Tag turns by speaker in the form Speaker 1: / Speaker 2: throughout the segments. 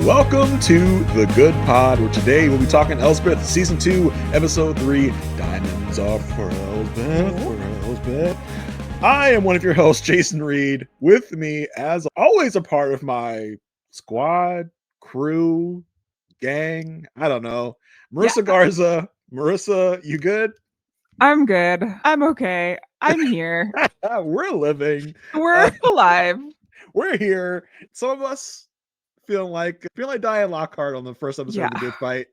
Speaker 1: Welcome to The Good Pod, where today we'll be talking Elsbeth, Season 2, Episode 3, Diamonds Are for Elsbeth. I am one of your hosts, Jason Reed. With me, as always, a part of my squad, crew, gang, I don't know, Marissa Garza. Marissa, you good?
Speaker 2: I'm good. I'm okay. I'm here.
Speaker 1: We're living.
Speaker 2: We're alive.
Speaker 1: We're here. Some of us feeling like Diane Lockhart on the first episode of The Good Fight.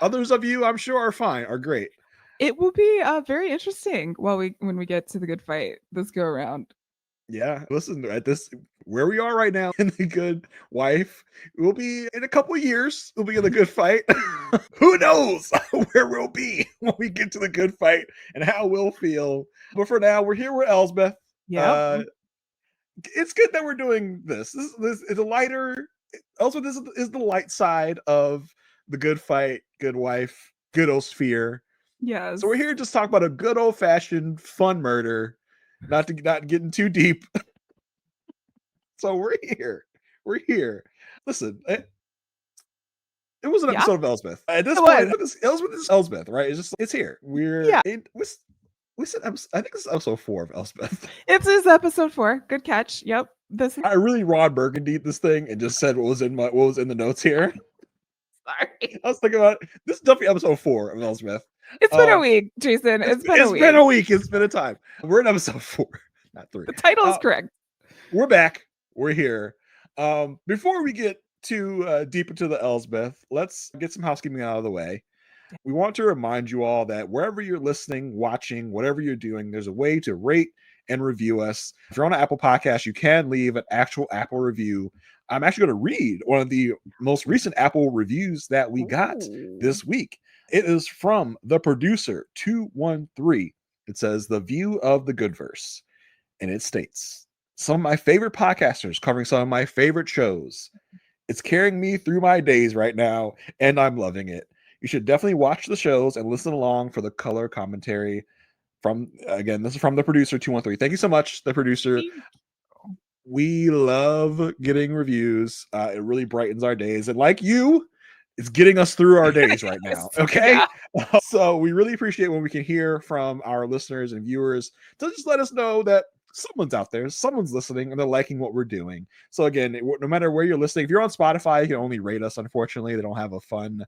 Speaker 1: Others of you, I'm sure, are great.
Speaker 2: It will be very interesting when we get to The Good Fight this go around.
Speaker 1: Yeah, listen, at this where we are right now in The Good Wife, we'll be in a couple of years. We'll be in The Good Fight. Who knows where we'll be when we get to The Good Fight and how we'll feel. But for now, we're here with Elsbeth.
Speaker 2: Yeah.
Speaker 1: It's good that we're doing this. This is a lighter. Also, this is the light side of The Good Fight, Good Wife, Good Old Sphere.
Speaker 2: Yes.
Speaker 1: So we're here to just talk about a good old fashioned fun murder, not getting too deep. So we're here. Listen, it was an episode of Elsbeth. At this point, Elsbeth is Elsbeth, right? It's here. We said, I think this is episode 4 of Elsbeth.
Speaker 2: It is episode 4. Good catch. Yep.
Speaker 1: I really Ron Burgundied this thing and just said what was in the notes here.
Speaker 2: Sorry.
Speaker 1: I was thinking about it. This is definitely episode 4 of Elsbeth.
Speaker 2: It's been a week, Jason. It's been
Speaker 1: a week. It's been a time. We're in episode 4, not 3.
Speaker 2: The title is correct.
Speaker 1: We're back. We're here. Before we get too deep into the Elsbeth, let's get some housekeeping out of the way. We want to remind you all that wherever you're listening, watching, whatever you're doing, there's a way to rate and review us. If you're on an Apple podcast, you can leave an actual Apple review. I'm actually going to read one of the most recent Apple reviews that we got this week. It is from the producer 213. It says, "The View of the Goodverse." And it states, "Some of my favorite podcasters covering some of my favorite shows. It's carrying me through my days right now, and I'm loving it. You should definitely watch the shows and listen along for the color commentary." This is from the producer 213. Thank you so much, the producer. We love getting reviews. It really brightens our days. And like you, it's getting us through our days right now. Okay. Yeah. So we really appreciate when we can hear from our listeners and viewers to just let us know that someone's out there, someone's listening, and they're liking what we're doing. So again, no matter where you're listening, if you're on Spotify, you can only rate us. Unfortunately, they don't have a fun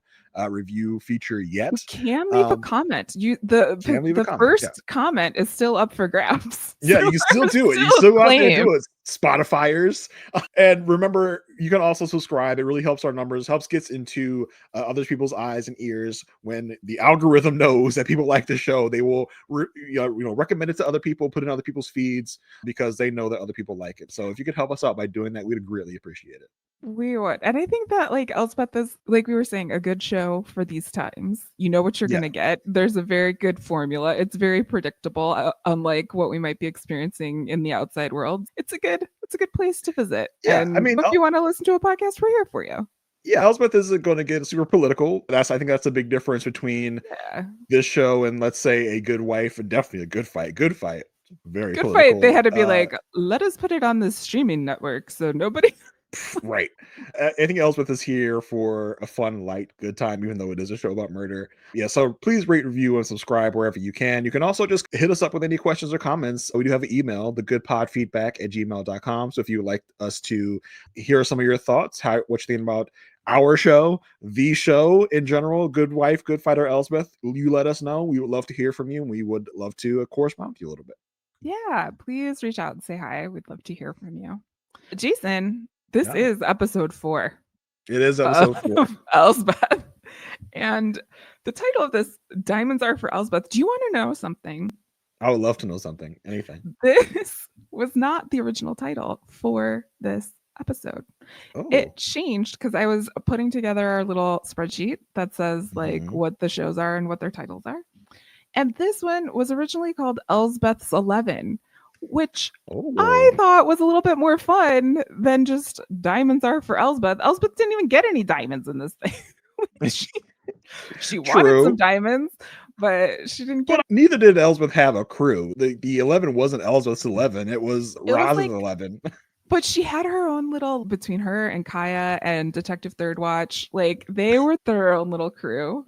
Speaker 1: review feature yet.
Speaker 2: You can leave a comment. The first comment is still up for grabs.
Speaker 1: Yeah, you can still do it. You still go out there and do it, Spotifyers. And remember, you can also subscribe. It really helps our numbers, helps gets into other people's eyes and ears. When the algorithm knows that people like the show, they will recommend it to other people, put it in other people's feeds, because they know that other people like it. So if you could help us out by doing that, we'd greatly appreciate it.
Speaker 2: We would. And I think that, like, Elsbeth is, like we were saying, a good show for these times. You know what you're going to get. There's a very good formula. It's very predictable, unlike what we might be experiencing in the outside world. It's a good place to visit.
Speaker 1: Yeah,
Speaker 2: and if you want to listen to a podcast, we're here for you.
Speaker 1: Yeah, Elsbeth isn't going to get super political. I think that's a big difference between this show and, let's say, A Good Wife, and definitely A Good Fight. Good Fight, very good political.
Speaker 2: Fight. They had to be like, let us put it on the streaming network so nobody.
Speaker 1: Right. I think Elsbeth is here for a fun, light, good time, even though it is a show about murder. Yeah, so please rate, review, and subscribe wherever you can. You can also just hit us up with any questions or comments. We do have an email, thegoodpodfeedback@gmail.com. So if you would like us to hear some of your thoughts, what you think about our show, the show in general, Good Wife, Good Fighter, Elsbeth, you let us know. We would love to hear from you, and we would love to correspond with you a little bit.
Speaker 2: Yeah, please reach out and say hi. We'd love to hear from you. Jason, this is episode 4.
Speaker 1: It is episode 4.
Speaker 2: Elsbeth. And the title of this, Diamonds Are for Elsbeth. Do you want to know something?
Speaker 1: I would love to know something. Anything.
Speaker 2: This was not the original title for this episode. It changed because I was putting together our little spreadsheet that says what the shows are and what their titles are. And this one was originally called Elsbeth's 11. Which I thought was a little bit more fun than just Diamonds Are for Elsbeth. Elsbeth didn't even get any diamonds in this thing. she wanted some diamonds, but she didn't get.
Speaker 1: But neither did Elsbeth have a crew. The 11 wasn't Elsbeth's 11; it was Rosalind's 11.
Speaker 2: But she had her own little, between her and Kaya and Detective Third Watch, like they were their own little crew.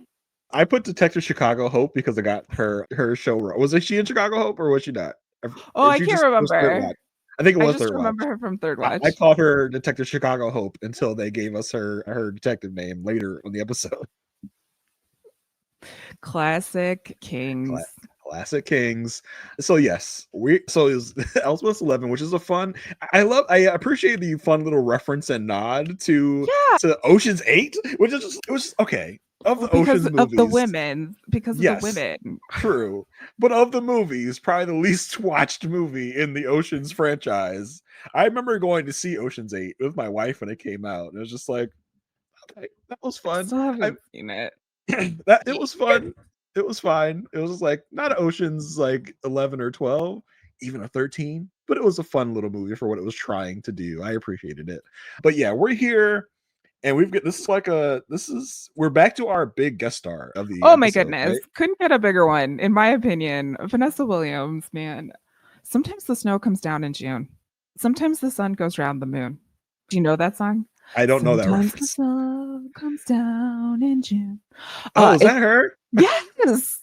Speaker 1: I put Detective Chicago Hope because I got her show. Was she in Chicago Hope or was she not?
Speaker 2: Oh,
Speaker 1: Or
Speaker 2: I
Speaker 1: she
Speaker 2: can't
Speaker 1: just was Third
Speaker 2: remember.
Speaker 1: Watch. I think it
Speaker 2: I
Speaker 1: was
Speaker 2: just
Speaker 1: Third Watch.
Speaker 2: remember her from Third
Speaker 1: I
Speaker 2: Watch.
Speaker 1: called her Detective Chicago Hope until they gave us her detective name later on the episode.
Speaker 2: Classic Kings.
Speaker 1: Classic Kings. So yes, it was Ellsworth 11, which is a fun. I appreciate the fun little reference and nod to Ocean's 8, which is just, it was just, okay. Of the
Speaker 2: because
Speaker 1: Ocean's
Speaker 2: of
Speaker 1: movies,
Speaker 2: the women, because of the women.
Speaker 1: True, but of the movies, probably the least watched movie in the Ocean's franchise. I remember going to see Ocean's 8 with my wife when it came out. It was just like, okay, that was fun.
Speaker 2: Still haven't seen it.
Speaker 1: It was fun. It was fine. It was like not Ocean's like 11 or 12, even a 13, but it was a fun little movie for what it was trying to do. I appreciated it. But yeah, we're here and we're back to our big guest star of the
Speaker 2: Oh my
Speaker 1: episode,
Speaker 2: goodness.
Speaker 1: right?
Speaker 2: Couldn't get a bigger one, in my opinion. Vanessa Williams, man. Sometimes the snow comes down in June. Sometimes the sun goes round the moon. Do you know that song?
Speaker 1: I don't know that
Speaker 2: Sometimes
Speaker 1: reference.
Speaker 2: the sun comes down in June.
Speaker 1: Oh, is that her?
Speaker 2: Yes.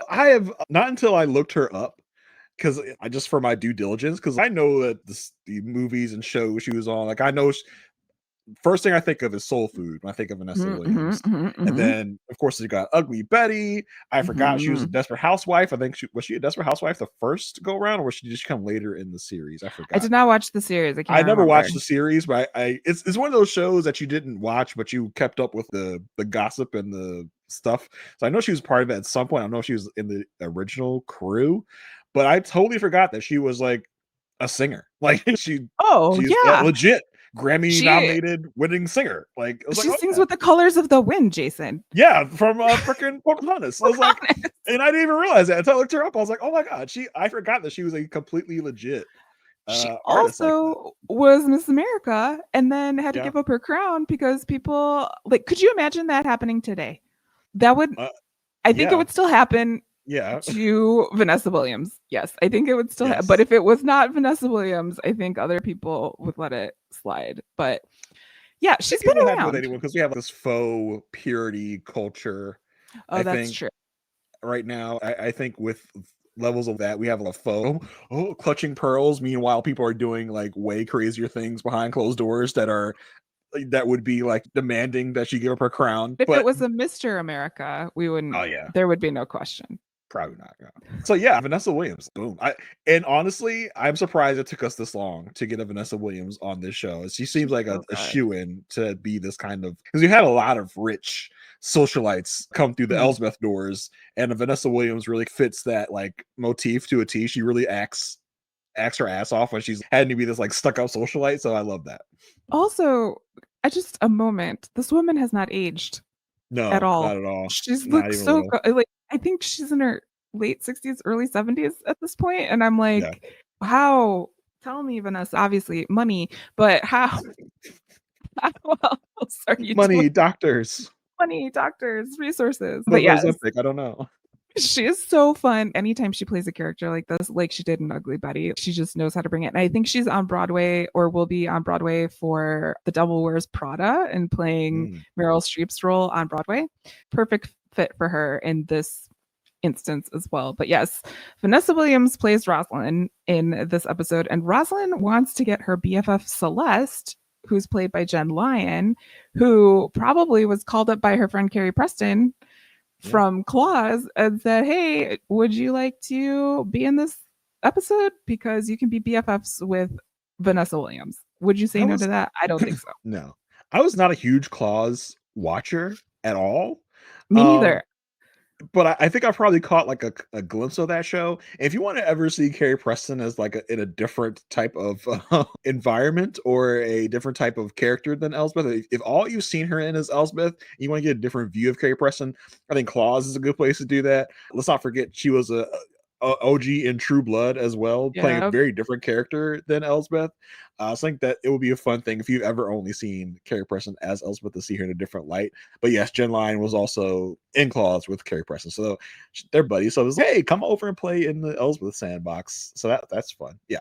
Speaker 1: I have not until I looked her up because I just for my due diligence, because I know that the movies and shows she was on, like I know first thing I think of is Soul Food when I think of Vanessa Williams. And then, of course, you got Ugly Betty. I forgot she was a Desperate Housewife. I think was she a Desperate Housewife the first go around, or was she just come later in the series? I forgot.
Speaker 2: I did not watch the series.
Speaker 1: I never watched the series, but it's one of those shows that you didn't watch, but you kept up with the gossip and the stuff. So I know she was part of it at some point. I don't know if she was in the original crew, but I totally forgot that she was like a singer. Like she's legit Grammy nominated winning singer. Like
Speaker 2: she sings with the colors of the wind, Jason.
Speaker 1: Yeah, from freaking Pocahontas. I was like, and I didn't even realize that until I looked her up. I was like, oh my god, I forgot that she was a completely legit
Speaker 2: she
Speaker 1: artist.
Speaker 2: Also was Miss America and then had to give up her crown because people like. Could you imagine that happening today? That would, I think it would still happen.
Speaker 1: Yeah,
Speaker 2: to Vanessa Williams. Yes, I think it would still but if it was not Vanessa Williams, I think other people would let it slide. But yeah, she's been around
Speaker 1: with anyone because we have this faux purity culture.
Speaker 2: Oh, that's true.
Speaker 1: Right now, I think with levels of that, we have a faux clutching pearls. Meanwhile, people are doing like way crazier things behind closed doors that would be like demanding that she give up her crown.
Speaker 2: If it was a Mr. America, we wouldn't. Oh yeah, there would be no question.
Speaker 1: Probably not. No. So yeah, Vanessa Williams. Boom. And honestly, I'm surprised it took us this long to get a Vanessa Williams on this show. She seems like a shoo-in to be this kind of, because you had a lot of rich socialites come through the Elsbeth doors, and Vanessa Williams really fits that like motif to a T. She really acts her ass off when she's had to be this like stuck up socialite. So I love that.
Speaker 2: Also, just a moment. This woman has not aged.
Speaker 1: No,
Speaker 2: at all.
Speaker 1: Not at all.
Speaker 2: She's looks so good. Like I think she's in her late 60s, early 70s at this point, and I'm like, how? Tell me, Vanessa. Obviously, money, but how? Well, sorry,
Speaker 1: money, doctors,
Speaker 2: resources.
Speaker 1: But yes, I don't know.
Speaker 2: She is so fun. Anytime she plays a character like this, like she did in Ugly Betty, she just knows how to bring it. And I think she's on Broadway or will be on Broadway for The Devil Wears Prada and playing Meryl Streep's role on Broadway. Perfect fit for her in this instance as well. But yes, Vanessa Williams plays Rosalind in this episode, and Rosalind wants to get her BFF Celeste, who's played by Jen Lyon, who probably was called up by her friend Carrie Preston from Claus and said, hey, would you like to be in this episode? Because you can be BFFs with Vanessa Williams. Would you say no to that? I don't think so.
Speaker 1: No. I was not a huge Claus watcher at all.
Speaker 2: Me neither.
Speaker 1: But I think I probably caught like a glimpse of that show. If you want to ever see Carrie Preston as like in a different type of environment or a different type of character than Elsbeth, if all you've seen her in is Elsbeth, you want to get a different view of Carrie Preston, I think Claus is a good place to do that. Let's not forget she was a OG in True Blood as well, playing a very different character than Elsbeth. I think that it would be a fun thing if you've ever only seen Carrie Preston as Elsbeth to see her in a different light. But yes, Jen Lyon was also in claws with Carrie Preston, so they're buddies. So it was like, hey, come over and play in the Elsbeth sandbox. So that's fun. Yeah,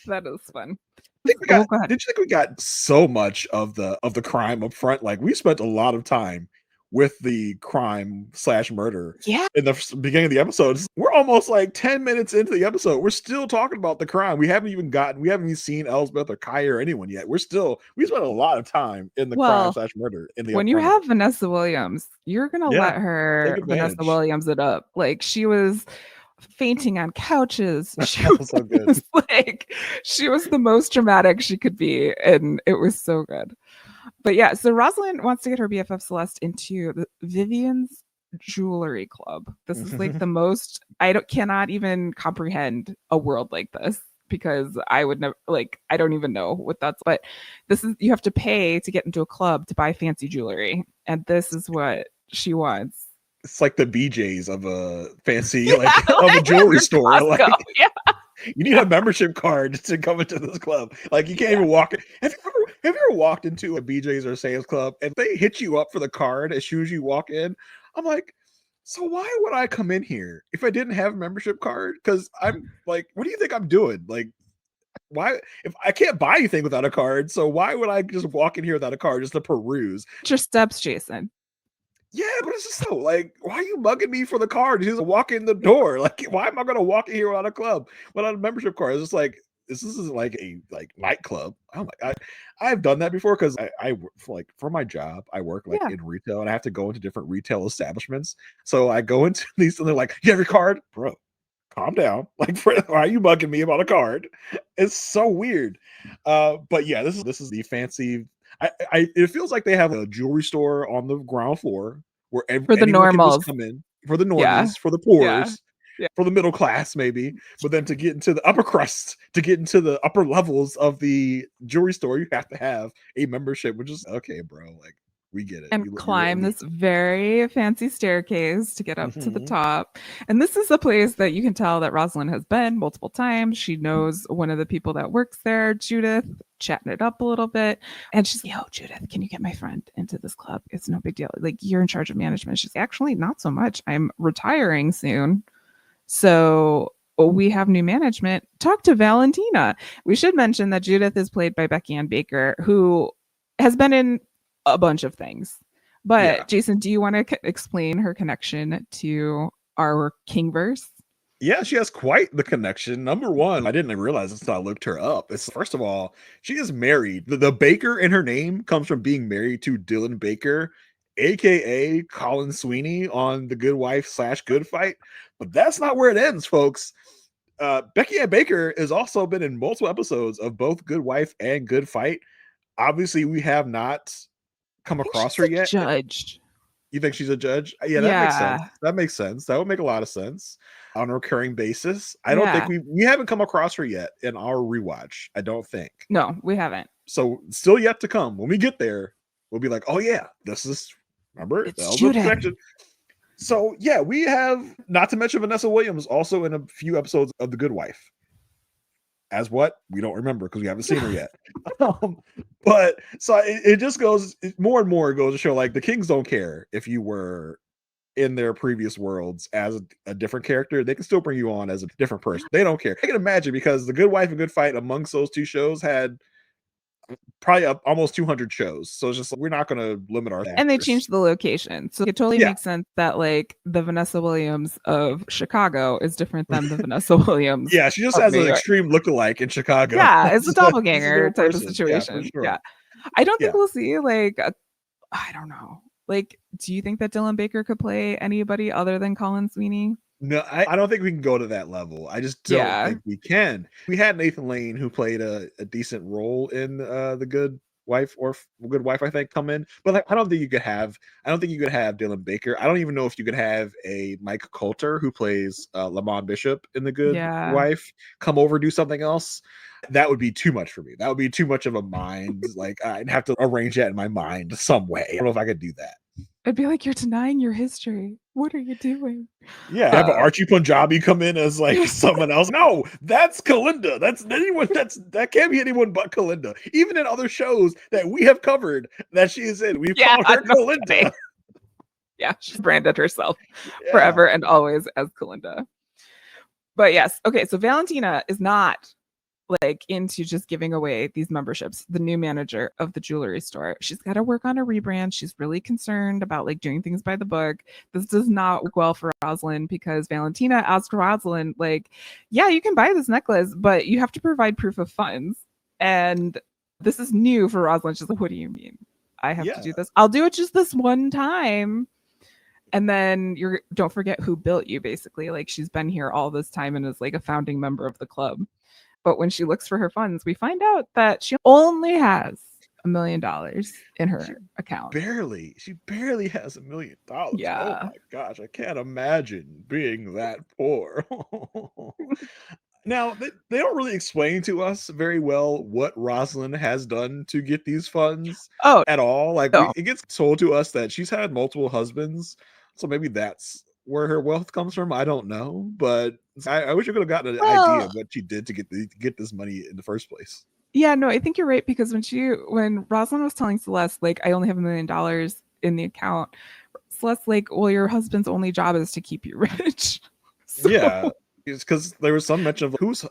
Speaker 2: that is fun.
Speaker 1: Did you think we got so much of the crime up front? Like, we spent a lot of time with the crime / murder in the beginning of the episodes. We're almost like 10 minutes into the episode. We're still talking about the crime. We haven't even seen Elsbeth or Kaya or anyone yet. We spent a lot of time in the crime / murder in the
Speaker 2: when you have Vanessa Williams, you're gonna let her Vanessa Williams it up. Like, she was fainting on couches. She was so good. She was the most dramatic she could be, and it was so good. But yeah, so Rosalind wants to get her BFF Celeste into the Vivian's Jewelry Club. This is like the most, cannot even comprehend a world like this, because I would never, I don't even know what that's, but this is, you have to pay to get into a club to buy fancy jewelry, and this is what she wants.
Speaker 1: It's like the BJ's of a fancy, of a jewelry store. Costco, you need a membership card to come into this club. Like, you can't even walk in. Have you ever walked into a BJ's or Sam's Club and they hit you up for the card as soon as you walk in? I'm like, so why would I come in here if I didn't have a membership card? Because I'm like, what do you think I'm doing? Like, why, if I can't buy anything without a card, so why would I just walk in here without a card just to peruse?
Speaker 2: Your steps, Jason.
Speaker 1: Yeah, but it's just so, like, why are you mugging me for the card? Just walk in the door. Like, why am I gonna walk in here without a club, without a membership card? It's just like, this isn't like a nightclub. I'm like, I've done that before, because I for my job, I work in retail, and I have to go into different retail establishments. So I go into these, and they're like, you have your card, bro? Calm down. Like, why are you bugging me about a card? It's so weird. But yeah, this is the fancy. It feels like they have a jewelry store on the ground floor where
Speaker 2: for the normals
Speaker 1: come in, for the normies, for the poors, for the middle class, maybe. But then to get into the upper crust, to get into the upper levels of the jewelry store, you have to have a membership, which is okay, bro. Like, we get it.
Speaker 2: And climb this very fancy staircase to get up to the top. And this is a place that you can tell that Rosalind has been multiple times. She knows one of the people that works there, Judith, chatting it up a little bit. And she's like, yo, Judith, can you get my friend into this club? It's no big deal. Like, you're in charge of management. She's like, actually, not so much. I'm retiring soon. So we have new management. Talk to Valentina. We should mention that Judith is played by Becky Ann Baker, who has been in a bunch of things. But Jason, do you want to explain her connection to our Kingverse?
Speaker 1: Yeah, she has quite the connection. Number one, I didn't realize until I looked her up. It's, first of all, she is married. The Baker in her name comes from being married to Dylan Baker, aka Colin Sweeney on The Good Wife / Good Fight. But that's not where it ends, folks. Becky Ann Baker has also been in multiple episodes of both Good Wife and Good Fight. Obviously, we have not come across her yet.
Speaker 2: Judge.
Speaker 1: You think she's a judge? Yeah, that makes sense. That makes sense. That would make a lot of sense on a recurring basis. I don't think we haven't come across her yet in our rewatch. I don't think.
Speaker 2: No, we haven't.
Speaker 1: So still yet to come. When we get there, we'll be like, oh yeah, this is, remember?
Speaker 2: It's Judith.
Speaker 1: So yeah, we have, not to mention Vanessa Williams, also in a few episodes of The Good Wife. As what? We don't remember because we haven't seen her yet. But so it just goes more and more, goes to show, like, the Kings don't care if you were in their previous worlds as a different character. They can still bring you on as a different person. They don't care. I can imagine, because The Good Wife and Good Fight, amongst those two shows, had probably almost 200 shows. So it's just, we're not going to limit our actors.
Speaker 2: And they changed the location. So it totally makes sense that, like, the Vanessa Williams of Chicago is different than the Vanessa Williams.
Speaker 1: Yeah, she just has an extreme lookalike in Chicago.
Speaker 2: Yeah, it's a doppelganger type of situation. Yeah. I don't think we'll see, like, I don't know. Like, do you think that Dylan Baker could play anybody other than Colin Sweeney?
Speaker 1: No, I don't think we can go to that level. I just don't think we can. We had Nathan Lane, who played a decent role in The Good Wife or Good Wife, I think, come in. But, like, I don't think you could have Dylan Baker. I don't even know if you could have a Mike Coulter, who plays Lamont Bishop in The Good Wife, come over, do something else. That would be too much for me. That would be too much of a mind. Like, I'd have to arrange that in my mind some way. I don't know if I could do that.
Speaker 2: I'd be like, you're denying your history. What are you doing?
Speaker 1: Yeah, have an Archie Punjabi come in as like someone else. No, that's Kalinda. That's anyone. That can't be anyone but Kalinda. Even in other shows that we have covered that she is in, we've called her Kalinda.
Speaker 2: Yeah, she's branded herself forever and always as Kalinda. But yes, okay, so Valentina is not like into just giving away these memberships. The new manager of the jewelry store, she's got to work on a rebrand. She's really concerned about like doing things by the book. This does not work well for Rosalind because Valentina asked Rosalind like, yeah, you can buy this necklace, but you have to provide proof of funds. And this is new for Rosalind. She's like, what do you mean I have to do this? I'll do it just this one time. And then don't forget who built you, basically. Like, she's been here all this time and is like a founding member of the club. But when she looks for her funds, we find out that she only has $1 million in her account.
Speaker 1: She barely has $1 million.
Speaker 2: Yeah.
Speaker 1: Oh my gosh, I can't imagine being that poor. Now, they don't really explain to us very well what Rosalind has done to get these funds at all. Like, it gets told to us that she's had multiple husbands, so maybe that's where her wealth comes from. I don't know, but I wish I could have gotten an idea of what she did to get this money in the first place.
Speaker 2: Yeah, no, I think you're right, because when Rosalind was telling Celeste, like, I only have $1 million in the account, Celeste, like, well, your husband's only job is to keep you rich.
Speaker 1: So... Yeah. It's because there was some mention of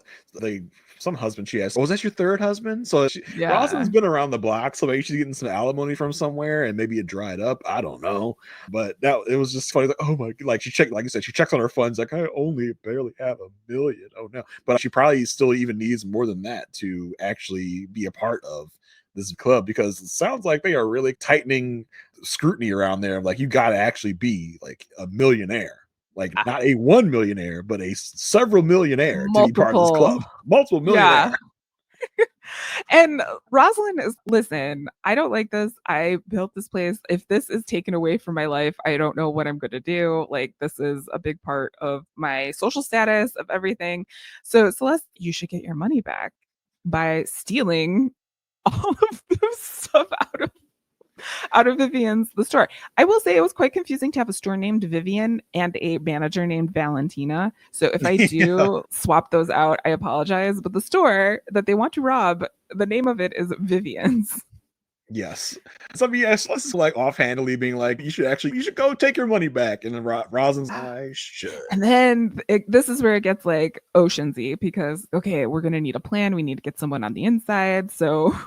Speaker 1: some husband she asked. Was that your third husband? So Rosalind's been around the block, so maybe she's getting some alimony from somewhere, and maybe it dried up. I don't know, but it was just funny. Like, oh my, like she checked, like you said, she checks on her funds. Like, I only barely have $1 million. Oh no, but she probably still even needs more than that to actually be a part of this club, because it sounds like they are really tightening scrutiny around there. Like, you got to actually be like a millionaire. Like, not a one millionaire, but a several millionaire to be part of this club. Multiple millionaire.
Speaker 2: Yeah. And Rosalind is, listen, I don't like this. I built this place. If this is taken away from my life, I don't know what I'm going to do. Like, this is a big part of my social status, of everything. So, Celeste, you should get your money back by stealing all of this stuff out of Vivian's the store. I will say it was quite confusing to have a store named Vivian and a manager named Valentina. So if I do swap those out, I apologize. But the store that they want to rob, the name of it is Vivian's.
Speaker 1: Yes. So Celeste like offhandedly being like, you should go take your money back. And then Rosalind's, I should.
Speaker 2: And then this is where it gets like Oceansy, because, okay, we're going to need a plan. We need to get someone on the inside. So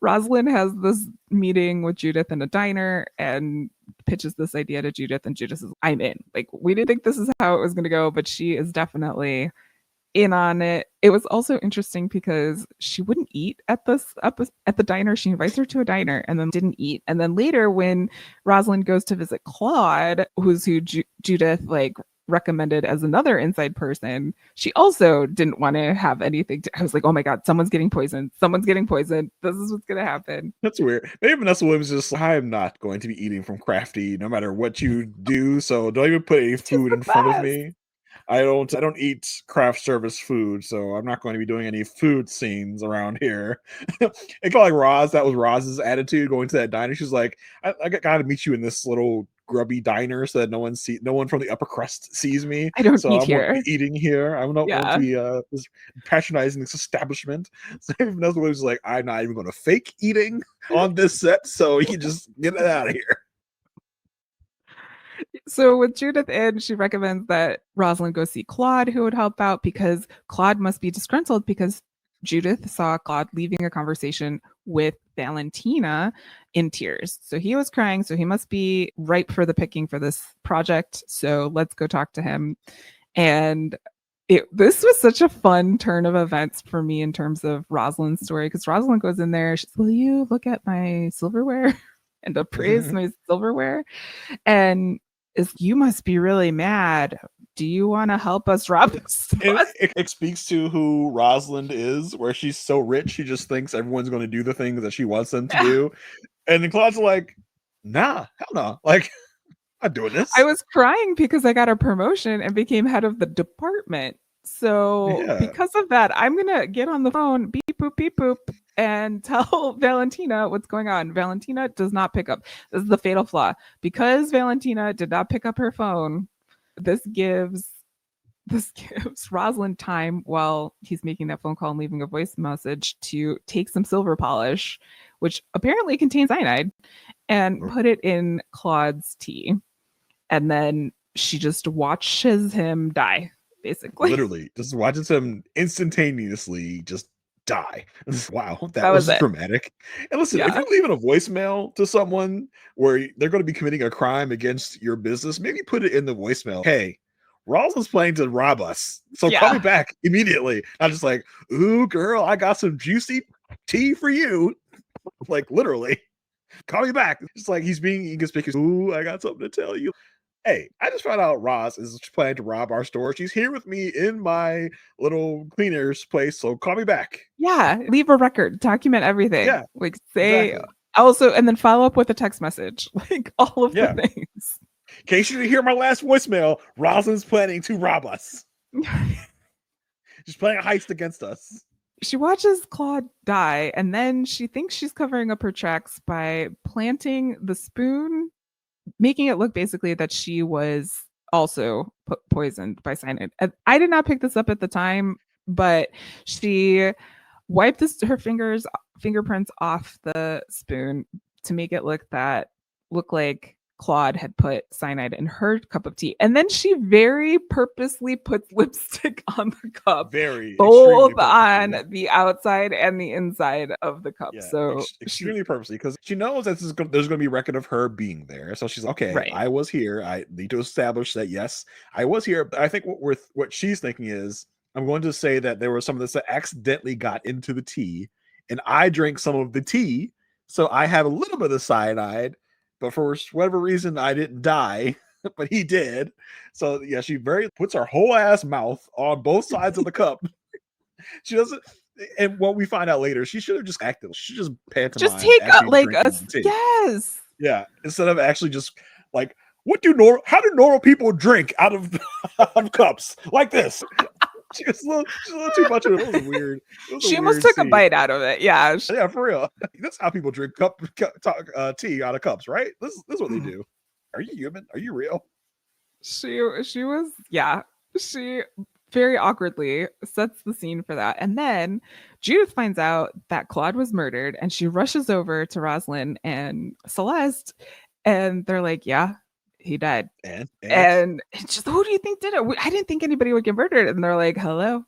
Speaker 2: Rosalind has this meeting with Judith in a diner and pitches this idea to Judith, and Judith says, I'm in. Like, we didn't think this is how it was going to go, but she is definitely in on it. It was also interesting because she wouldn't eat at the diner. She invites her to a diner and then didn't eat. And then later, when Rosalind goes to visit Claude, who Judith like recommended as another inside person, she also didn't want to have anything I was like, oh my god, someone's getting poisoned, this is what's gonna happen.
Speaker 1: That's weird. Maybe Vanessa Williams is just, I'm not going to be eating from Crafty no matter what you do, so don't even put any food in front of me. I don't eat craft service food, so I'm not going to be doing any food scenes around here. It felt like that was Roz's attitude going to that diner. She's like, I got to meet you in this little grubby diner so that no one from the upper crust sees me.
Speaker 2: I don't eat here.
Speaker 1: Eating here. I'm not going to be patronizing this establishment. So Vanessa Williams was like, I'm not even going to fake eating on this set, so you can just get it out of here.
Speaker 2: So with Judith in, she recommends that Rosalind go see Claude, who would help out, because Claude must be disgruntled because Judith saw Claude leaving a conversation with Valentina in tears. So he was crying, so he must be ripe for the picking for this project. So let's go talk to him. And this was such a fun turn of events for me in terms of Rosalind's story, because Rosalind goes in there, she's, will you look at my silverware and appraise my silverware? And you must be really mad. Do you want to help us rob this?
Speaker 1: It speaks to who Rosalind is, where she's so rich, she just thinks everyone's going to do the things that she wants them to do. And then Claude's like, nah, hell no. Like, I'm not doing this.
Speaker 2: I was crying because I got a promotion and became head of the department. So because of that, I'm going to get on the phone, beep, boop, and tell Valentina what's going on. Valentina does not pick up. This is the fatal flaw. Because Valentina did not pick up her phone, this gives Rosalind time while he's making that phone call and leaving a voice message to take some silver polish, which apparently contains cyanide, and put it in Claude's tea. And then she just watches him die, basically.
Speaker 1: Literally, just watches him instantaneously just die. Wow, that was dramatic. And listen, if you're leaving a voicemail to someone where they're going to be committing a crime against your business, maybe put it in the voicemail. Hey, Rosalind's planning to rob us, so call me back immediately. I'm just like, ooh, girl, I got some juicy tea for you. Like, literally, call me back. It's like he's being inconspicuous. Ooh, I got something to tell you. Hey, I just found out Roz is planning to rob our store. She's here with me in my little cleaner's place, so call me back.
Speaker 2: Yeah, leave a record, document everything.
Speaker 1: Yeah,
Speaker 2: like say also, and then follow up with a text message, like all of the things.
Speaker 1: In case you didn't hear my last voicemail, Rosalind's planning to rob us. She's planning a heist against us.
Speaker 2: She watches Claude die, and then she thinks she's covering up her tracks by planting the spoon, making it look basically that she was also poisoned by cyanide. I did not pick this up at the time, but she wiped her fingerprints off the spoon to make it look like Claude had put cyanide in her cup of tea. And then she very purposely puts lipstick on the cup. Both on the outside and the inside of the cup. Yeah, so
Speaker 1: extremely purposely, because she knows that there's going to be record of her being there. So she's okay, I was here. I need to establish that, yes, I was here. I think what she's thinking is, I'm going to say that there was some of this that accidentally got into the tea, and I drank some of the tea. So I have a little bit of cyanide. But for whatever reason, I didn't die, but he did. So yeah, she puts her whole ass mouth on both sides of the cup. She doesn't, and what we find out later, she should have just acted. She should just pantomime.
Speaker 2: Just take yes,
Speaker 1: yeah. Instead of actually just like, how do normal people drink out of cups like this? She was a little too much of it. It was weird.
Speaker 2: She almost took a bite out of it. Yeah,
Speaker 1: for real. That's how people drink tea out of cups, right? This is what they do. Are you human? Are you real?
Speaker 2: She was, she very awkwardly sets the scene for that. And then Judith finds out that Claude was murdered, and she rushes over to Rosalind and Celeste, and they're like, yeah, he died. And it's just, who do you think did it? I didn't think anybody would get murdered. And they're like, hello,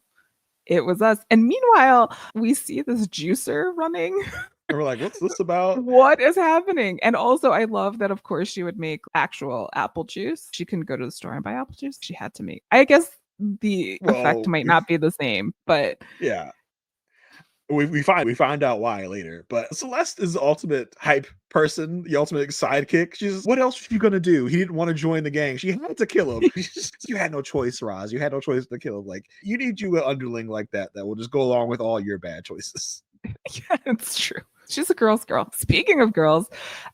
Speaker 2: it was us. And meanwhile, we see this juicer running.
Speaker 1: And we're like, what's this about?
Speaker 2: What is happening? And also, I love that, of course, she would make actual apple juice. She couldn't go to the store and buy apple juice. She had to make, I guess the effect might not be the same, but
Speaker 1: yeah. We find out why later, but Celeste is the ultimate hype person, the ultimate sidekick. She's what else are you gonna do? He didn't want to join the gang. She had to kill him. You had no choice, Roz. You had no choice to kill him. Like, you need an underling like that will just go along with all your bad choices.
Speaker 2: Yeah, it's true. She's a girl's girl. Speaking of girls,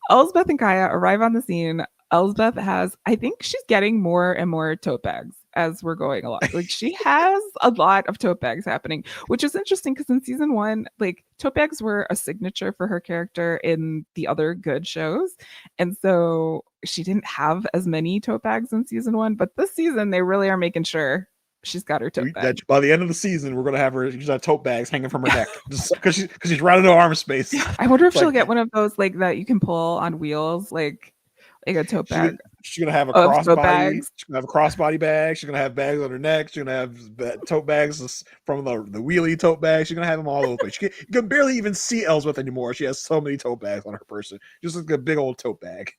Speaker 2: Elsbeth and Kaya arrive on the scene. Elsbeth I think she's getting more and more tote bags as we're going along. Like, she has a lot of tote bags happening, which is interesting because in season 1, like, tote bags were a signature for her character in the other good shows. And so she didn't have as many tote bags in season 1, but this season they really are making sure she's got her tote bag.
Speaker 1: By the end of the season, we're going to have her, she's got tote bags hanging from her neck just because she's running out of arm space.
Speaker 2: I wonder if she'll get one of those, like, that you can pull on wheels, like a tote bag.
Speaker 1: She's gonna have a crossbody. She's gonna have a crossbody bag. She's gonna have bags on her neck. She's gonna have tote bags from the wheelie tote bag. She's gonna have them all over the place. You can barely even see Ellsworth anymore. She has so many tote bags on her person. Just like a big old tote bag.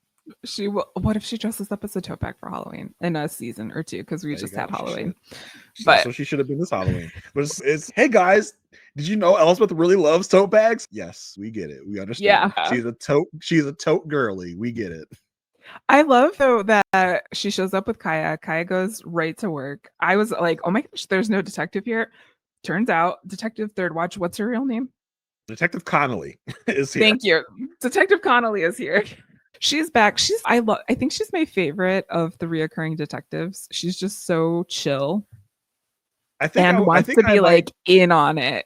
Speaker 2: What if she dresses up as a tote bag for Halloween in a season or two? Because we just had Halloween.
Speaker 1: So she should have been this Halloween. But it's hey guys, did you know Ellsworth really loves tote bags? Yes, we get it. We understand. Yeah, she's a tote girly. We get it.
Speaker 2: I love, though, that she shows up with Kaya. Kaya goes right to work. I was like, oh my gosh, there's no detective here. Turns out, Detective Third Watch, what's her real name?
Speaker 1: Detective Connolly is here.
Speaker 2: Thank you. Detective Connolly is here. She's back. I think she's my favorite of the reoccurring detectives. She's just so chill. Wants to be in on it.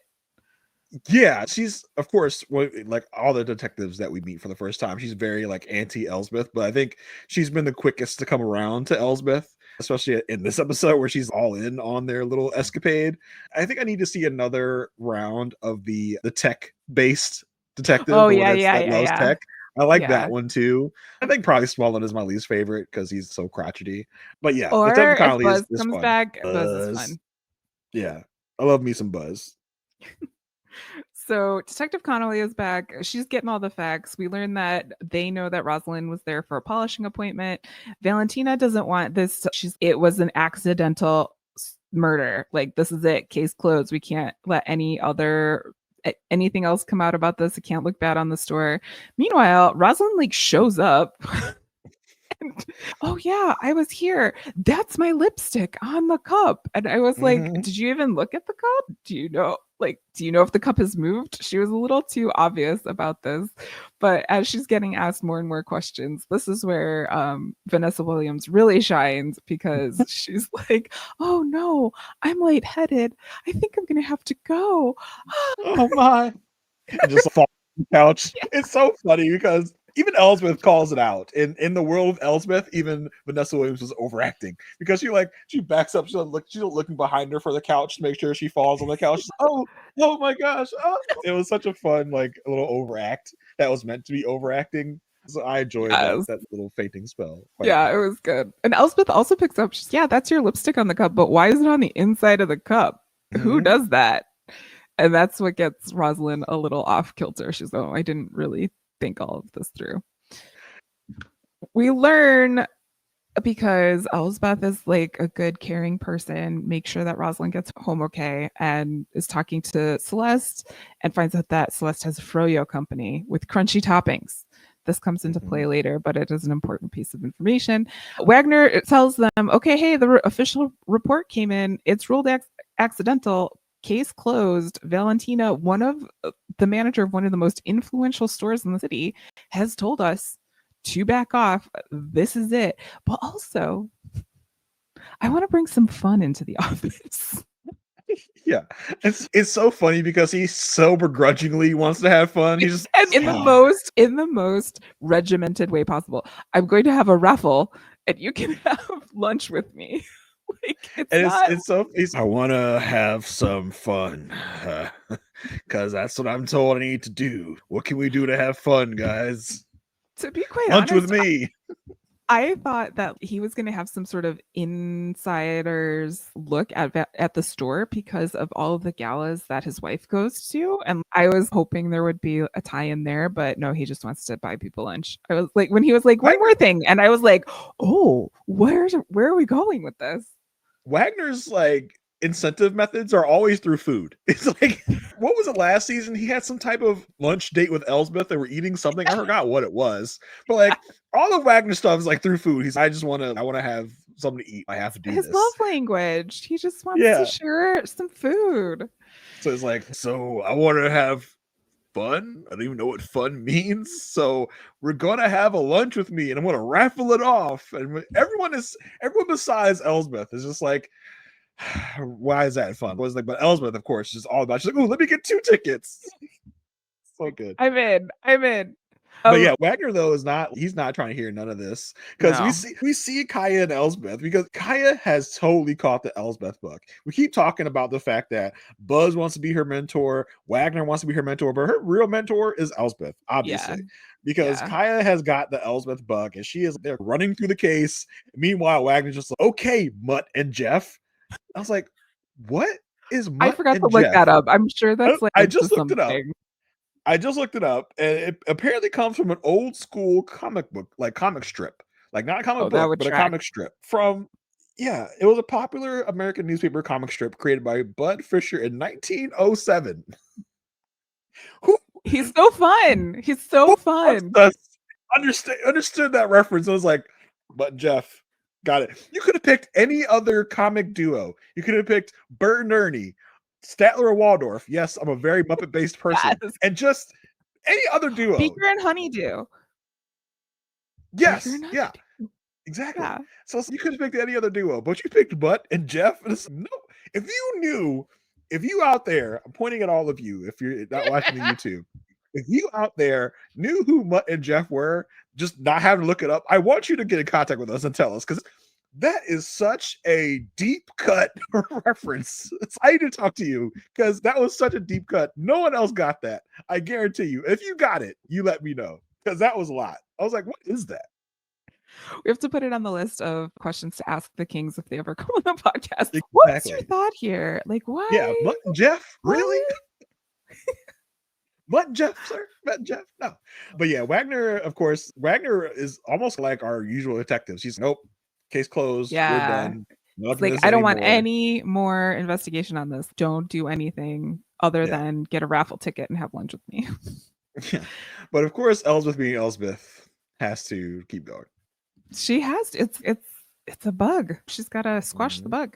Speaker 1: Yeah, she's of course like all the detectives that we meet for the first time. She's very like anti Elsbeth, but I think she's been the quickest to come around to Elsbeth, especially in this episode where she's all in on their little escapade. I think I need to see another round of the tech based detective,
Speaker 2: Oh
Speaker 1: the one
Speaker 2: yeah, yeah,
Speaker 1: that
Speaker 2: yeah,
Speaker 1: loves
Speaker 2: yeah.
Speaker 1: tech. I like
Speaker 2: Yeah.
Speaker 1: that one too. I think probably Smallwood is my least favorite because he's so crotchety. But yeah,
Speaker 2: Or
Speaker 1: Detective
Speaker 2: if
Speaker 1: Connolly
Speaker 2: Buzz
Speaker 1: is
Speaker 2: comes
Speaker 1: fun.
Speaker 2: back, Buzz is
Speaker 1: Buzz.
Speaker 2: fun.
Speaker 1: Yeah. I love me some Buzz.
Speaker 2: So Detective Connolly is back. She's getting all the facts. We learn that they know that Rosalind was there for a polishing appointment. Valentina doesn't want this. It was an accidental murder. Like, this is it. Case closed. We can't let anything else come out about this. It can't look bad on the store. Meanwhile, Rosalind like shows up. And, oh yeah, I was here. That's my lipstick on the cup. And I was like, did you even look at the cup? Do you know if the cup has moved? She was a little too obvious about this. But as she's getting asked more and more questions, this is where Vanessa Williams really shines, because she's like, oh no, I'm lightheaded. I think I'm gonna have to go.
Speaker 1: Oh my. And just fall on the couch.
Speaker 2: Yeah.
Speaker 1: It's so funny because even Ellsworth calls it out. In the world of Elsbeth, even Vanessa Williams was overacting because she backs up, she's looking behind her for the couch to make sure she falls on the couch. Oh my gosh. Oh. It was such a fun, like a little overact that was meant to be overacting. So I enjoyed
Speaker 2: Yes.
Speaker 1: that little fainting spell.
Speaker 2: Yeah, it was good. And Elspeth also picks up, that's your lipstick on the cup, but why is it on the inside of the cup? Who does that? And that's what gets Rosalind a little off kilter. She's like, oh, I didn't really think all of this through. We learn, because Elsbeth is like a good, caring person, make sure that Rosalind gets home okay, and is talking to Celeste and finds out that Celeste has a Froyo company with crunchy toppings. This comes into play later, but it is an important piece of information. Wagner tells them, okay, hey, the official report came in. It's ruled accidental. Case closed. Valentina, the manager of one of the most influential stores in the city, has told us to back off. This is it. But also, I want to bring some fun into the office.
Speaker 1: Yeah, it's so funny because he so begrudgingly wants to have fun. He's just
Speaker 2: and in the most regimented way possible. I'm going to have a raffle, and you can have lunch with me. Like,
Speaker 1: I want to have some fun because that's what I'm told I need to do. What can we do to have fun, guys?
Speaker 2: To be quite
Speaker 1: lunch
Speaker 2: honest,
Speaker 1: with me.
Speaker 2: I thought that he was going to have some sort of insider's look at the store because of all of the galas that his wife goes to, and I was hoping there would be a tie-in there, but no, he just wants to buy people lunch. I was like, when he was like, one more thing, and I was like, oh, where are we going with this?
Speaker 1: Wagner's like incentive methods are always through food. It's like, what was it last season? He had some type of lunch date with Elsbeth. They were eating something. I forgot what it was, but like all the Wagner stuff is like through food. I want to have something to eat. I have to do
Speaker 2: his
Speaker 1: this.
Speaker 2: love language. He just wants to share some food.
Speaker 1: So it's like, so I want to have fun. I don't even know what fun means. So we're gonna have a lunch with me, and I'm gonna raffle it off. And everyone besides Elsbeth is just like, why is that fun? Was like, but Elsbeth, of course, is all about. She's like, oh, let me get 2 tickets. So good.
Speaker 2: I'm in.
Speaker 1: But yeah, Wagner though he's not trying to hear none of this, because we see Kaya and Elsbeth, because Kaya has totally caught the Elsbeth bug. We keep talking about the fact that Buzz wants to be her mentor, Wagner wants to be her mentor, but her real mentor is Elsbeth, obviously. Because Kaya has got the Elsbeth bug, and they're running through the case. Meanwhile, Wagner's just like, okay, Mutt and Jeff. I was like, what is Mutt?
Speaker 2: I forgot to look that up. I'm sure that's like
Speaker 1: I just looked it up. And it apparently comes from an old school comic book, like comic strip, like not a comic book, but a comic strip from. Yeah, it was a popular American newspaper comic strip created by Bud Fisher in 1907.
Speaker 2: He's so fun. He's so fun.
Speaker 1: Understood that reference. I was like, but Jeff, got it. You could have picked any other comic duo. You could have picked Bert and Ernie, Statler and Waldorf. Yes, I'm a very Muppet-based person. Yes. And just any other duo.
Speaker 2: Beaker and Honeydew.
Speaker 1: Yes, yeah, exactly. Yeah. So you could have picked any other duo, but you picked Mutt and Jeff. And no, if you knew if you out there, I'm pointing at all of you, if you're not watching the YouTube, if you out there knew who Mutt and Jeff were, just not having to look it up, I want you to get in contact with us and tell us, because that is such a deep cut reference. I need to talk to you because that was such a deep cut. No one else got that. I guarantee you. If you got it, you let me know, because that was a lot. I was like, what is that?
Speaker 2: We have to put it on the list of questions to ask the Kings if they ever come on the podcast.
Speaker 1: Exactly.
Speaker 2: What's your thought here? Like, why?
Speaker 1: Yeah, Mutt and Jeff? Really? Mutt and Jeff, sir? Mutt and Jeff? No. But yeah, Wagner, of course, Wagner is almost like our usual detective. She's, nope, case closed.
Speaker 2: Yeah.
Speaker 1: We're done.
Speaker 2: It's like, I don't want any more investigation on this. Don't do anything other than get a raffle ticket and have lunch with me.
Speaker 1: Yeah. But of course, Elsbeth being Elsbeth has to keep going.
Speaker 2: She has to. It's a bug. She's got to squash the bug.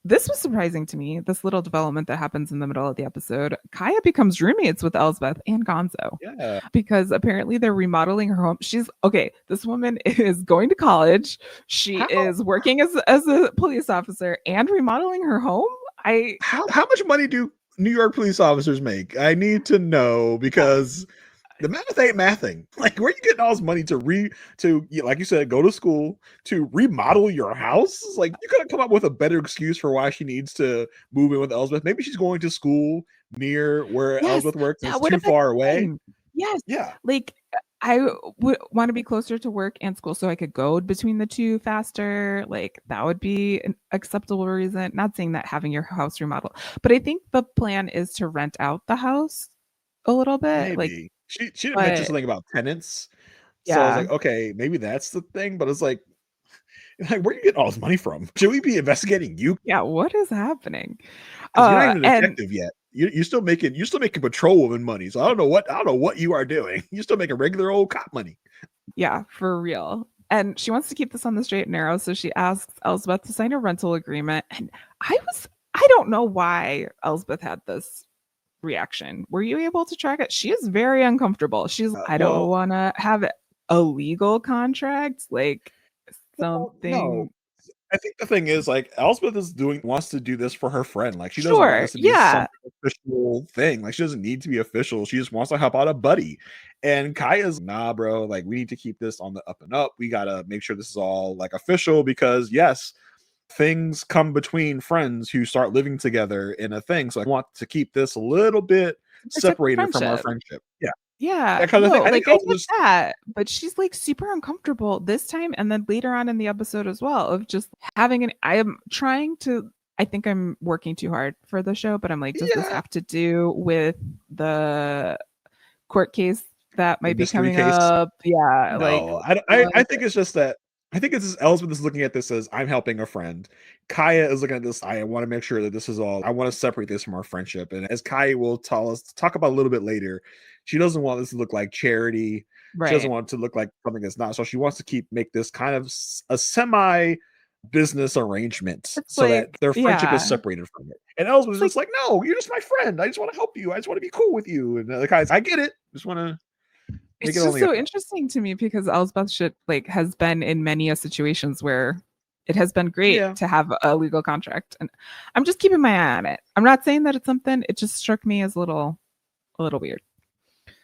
Speaker 2: This was surprising to me, this little development that happens in the middle of the episode. Kaya becomes roommates with Elsbeth and Gonzo.
Speaker 1: Yeah.
Speaker 2: Because apparently they're remodeling her home. This woman is going to college. She is working as a police officer and remodeling her home.
Speaker 1: How much money do New York police officers make? I need to know, because the math ain't mathing. Like, where are you getting all this money to like you said, go to school, to remodel your house? Like, you could have come up with a better excuse for why she needs to move in with Elsbeth. Maybe she's going to school near where Elsbeth works. It's too far away.
Speaker 2: Yes.
Speaker 1: Yeah.
Speaker 2: Like, I would want to be closer to work and school so I could go between the two faster. Like, that would be an acceptable reason. Not saying that having your house remodeled, but I think the plan is to rent out the house a little bit.
Speaker 1: Maybe.
Speaker 2: Like,
Speaker 1: she didn't mention something about tenants. So I was like, okay, maybe that's the thing. But it's like, where are you getting all this money from? Should we be investigating you?
Speaker 2: Yeah, what is happening?
Speaker 1: You're not even a detective yet. You're still making patrol woman money. So I don't know what you are doing. You're still making regular old cop money.
Speaker 2: Yeah, for real. And she wants to keep this on the straight and narrow, so she asks Elsbeth to sign a rental agreement. And I don't know why Elsbeth had this reaction. Were you able to track it? She is very uncomfortable. She's I don't want to have a legal contract, like something.
Speaker 1: No. I think the thing is, like, Elsbeth wants to do this for her friend. Like, she doesn't want this to be some official thing. Like, she doesn't need to be official. She just wants to help out a buddy. And Kaya's, nah, bro. Like, we need to keep this on the up and up. We gotta make sure this is all like official, because yes, things come between friends who start living together in a thing. So I want to keep this a little bit separated from our friendship. Yeah.
Speaker 2: Yeah, I get that, but she's like super uncomfortable this time, and then later on in the episode as well, of just having I think I'm working too hard for the show, but I'm like, does this have to do with the court case that might be coming up? Yeah,
Speaker 1: no, I think it's just that. I think it's Elsbeth is looking at this as, I'm helping a friend. Kaya is looking at this, I want to make sure that this is all, I want to separate this from our friendship. And as Kaya will talk about a little bit later, she doesn't want this to look like charity. Right. She doesn't want it to look like something that's not. So she wants to make this kind of a semi business arrangement, so that their friendship is separated from it. And Elsbeth's just like, no, you're just my friend. I just want to help you. I just want to be cool with you. And the guy's, I get it. Just want to.
Speaker 2: It's just so interesting to me, because Elsbeth has been in many situations where it has been great to have a legal contract, and I'm just keeping my eye on it. I'm not saying that it's something. It just struck me as a little weird.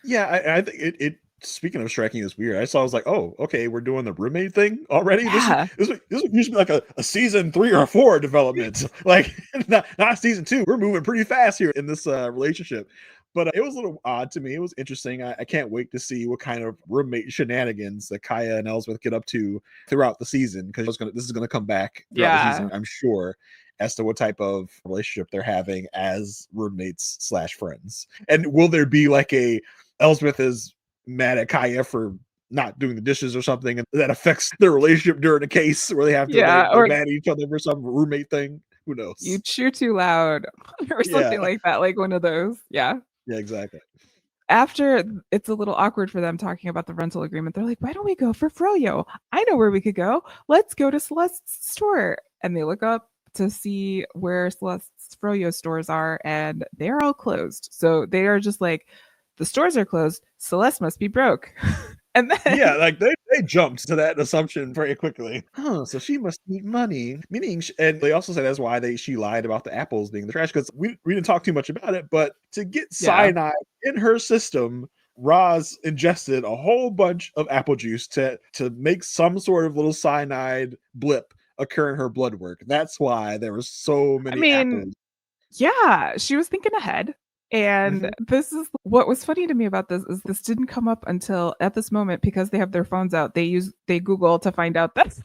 Speaker 1: Yeah, I think it. Speaking of striking as weird, I was like, oh, okay, we're doing the roommate thing already. Yeah. This would usually be like a season 3 or 4 development, like not season 2. We're moving pretty fast here in this relationship. But it was a little odd to me. It was interesting. I can't wait to see what kind of roommate shenanigans that Kaya and Elsbeth get up to throughout the season, because this is going to come back throughout the season, I'm sure, as to what type of relationship they're having as roommates / friends. And will there be like Elsbeth is mad at Kaya for not doing the dishes or something, and that affects their relationship during a case where they have to or mad at each other for some roommate thing? Who knows?
Speaker 2: You cheer too loud or something like that, like one of those. Yeah, exactly. After it's a little awkward for them talking about the rental agreement, they're like, why don't we go for Froyo? I know where we could go. Let's go to Celeste's store. And they look up to see where Celeste's Froyo stores are, and they're all closed. So they are just like, the stores are closed. Celeste must be broke. And then
Speaker 1: yeah, like they jumped to that assumption very quickly. Oh, so she must need money. Meaning, and they also said that's why she lied about the apples being the trash, because we didn't talk too much about it, but to get cyanide in her system, Roz ingested a whole bunch of apple juice to make some sort of little cyanide blip occur in her blood work. That's why there were so many apples.
Speaker 2: Yeah, she was thinking ahead. And this is what was funny to me about this is this didn't come up until at this moment, because they have their phones out. They Google to find out that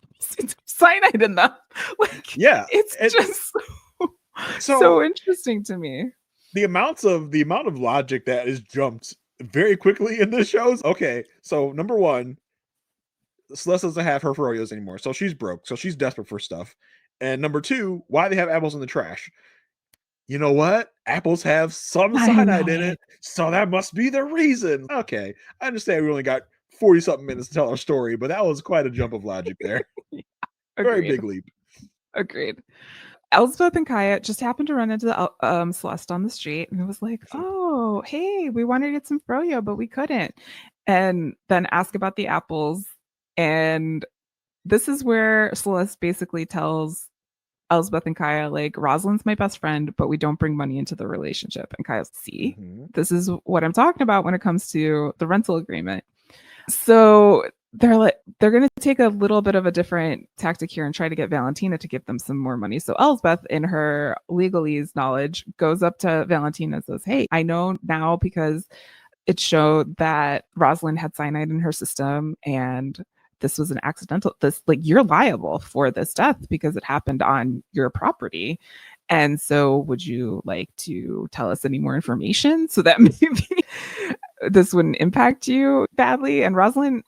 Speaker 2: cyanide in them. Like,
Speaker 1: yeah,
Speaker 2: it's just so interesting to me.
Speaker 1: The amount of logic that is jumped very quickly in this shows. Okay, so number one, Celeste doesn't have her Froyos anymore, so she's broke, so she's desperate for stuff. And number two, why they have apples in the trash? You know what? Apples have some cyanide in it, so that must be the reason. Okay, I understand we only got 40-something minutes to tell our story, but that was quite a jump of logic there.
Speaker 2: Yeah,
Speaker 1: very big leap.
Speaker 2: Agreed. Elsbeth and Kaya just happened to run into Celeste on the street, and it was like, oh, hey, we wanted to get some Froyo, but we couldn't. And then ask about the apples. And this is where Celeste basically tells Elsbeth and Kaya, like, Rosalind's my best friend, but we don't bring money into the relationship. And Kaya, see, this is what I'm talking about when it comes to the rental agreement. So they're going to take a little bit of a different tactic here and try to get Valentina to give them some more money. So Elsbeth, in her legalese knowledge, goes up to Valentina and says, hey, I know now because it showed that Rosalind had cyanide in her system, and this was an accidental, you're liable for this death because it happened on your property. And so would you like to tell us any more information so that maybe this wouldn't impact you badly? And Rosalind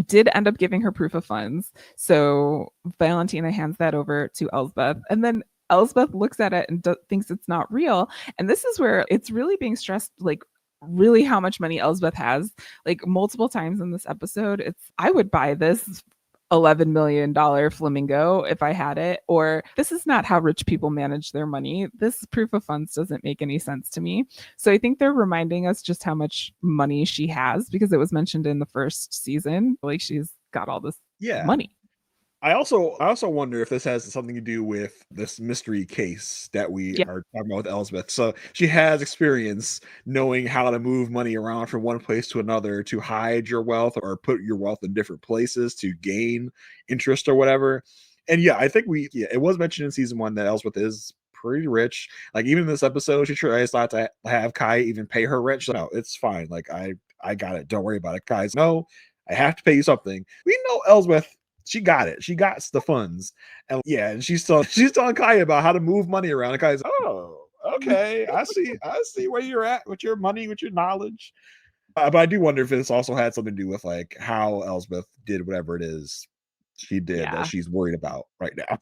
Speaker 2: did end up giving her proof of funds. So Valentina hands that over to Elsbeth. And then Elsbeth looks at it and thinks it's not real. And this is where it's really being stressed, like, really how much money Elsbeth has. Like, multiple times in this episode, I would buy this $11 million flamingo if I had it, or this is not how rich people manage their money. This proof of funds doesn't make any sense to me. So I think they're reminding us just how much money she has, because it was mentioned in the first season, like, she's got all this money.
Speaker 1: I also wonder if this has something to do with this mystery case that we are talking about with Elsbeth. So she has experience knowing how to move money around from one place to another to hide your wealth or put your wealth in different places to gain interest or whatever. And I think it was mentioned in season 1 that Elsbeth is pretty rich. Like, even in this episode, she tries not to have Kai even pay her rent. She's like, no, it's fine. Like, I got it. Don't worry about it. Kai's, no, I have to pay you something. We know Elsbeth, she got it. She got the funds. And and she's telling Kaya about how to move money around. And Kaya's, oh, okay. I see where you're at with your money, with your knowledge. But I do wonder if this also had something to do with, like, how Elsbeth did whatever it is she did that she's worried about right now.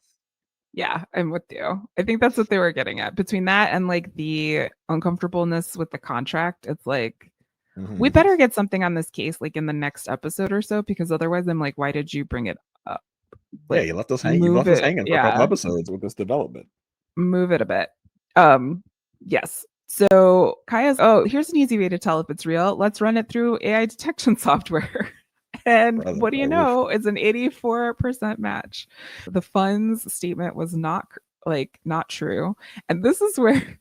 Speaker 2: Yeah, I'm with you. I think that's what they were getting at. Between that and, like, the uncomfortableness with the contract, it's like, we better get something on this case, like, in the next episode or so, because otherwise I'm like, why did you bring it up?
Speaker 1: Like, you left us hanging. You left us hanging for a couple episodes with this development.
Speaker 2: Move it a bit. Yes. So Kaya's, here's an easy way to tell if it's real. Let's run it through AI detection software. And what do you know? It's an 84% match. The funds statement was not true. And this is where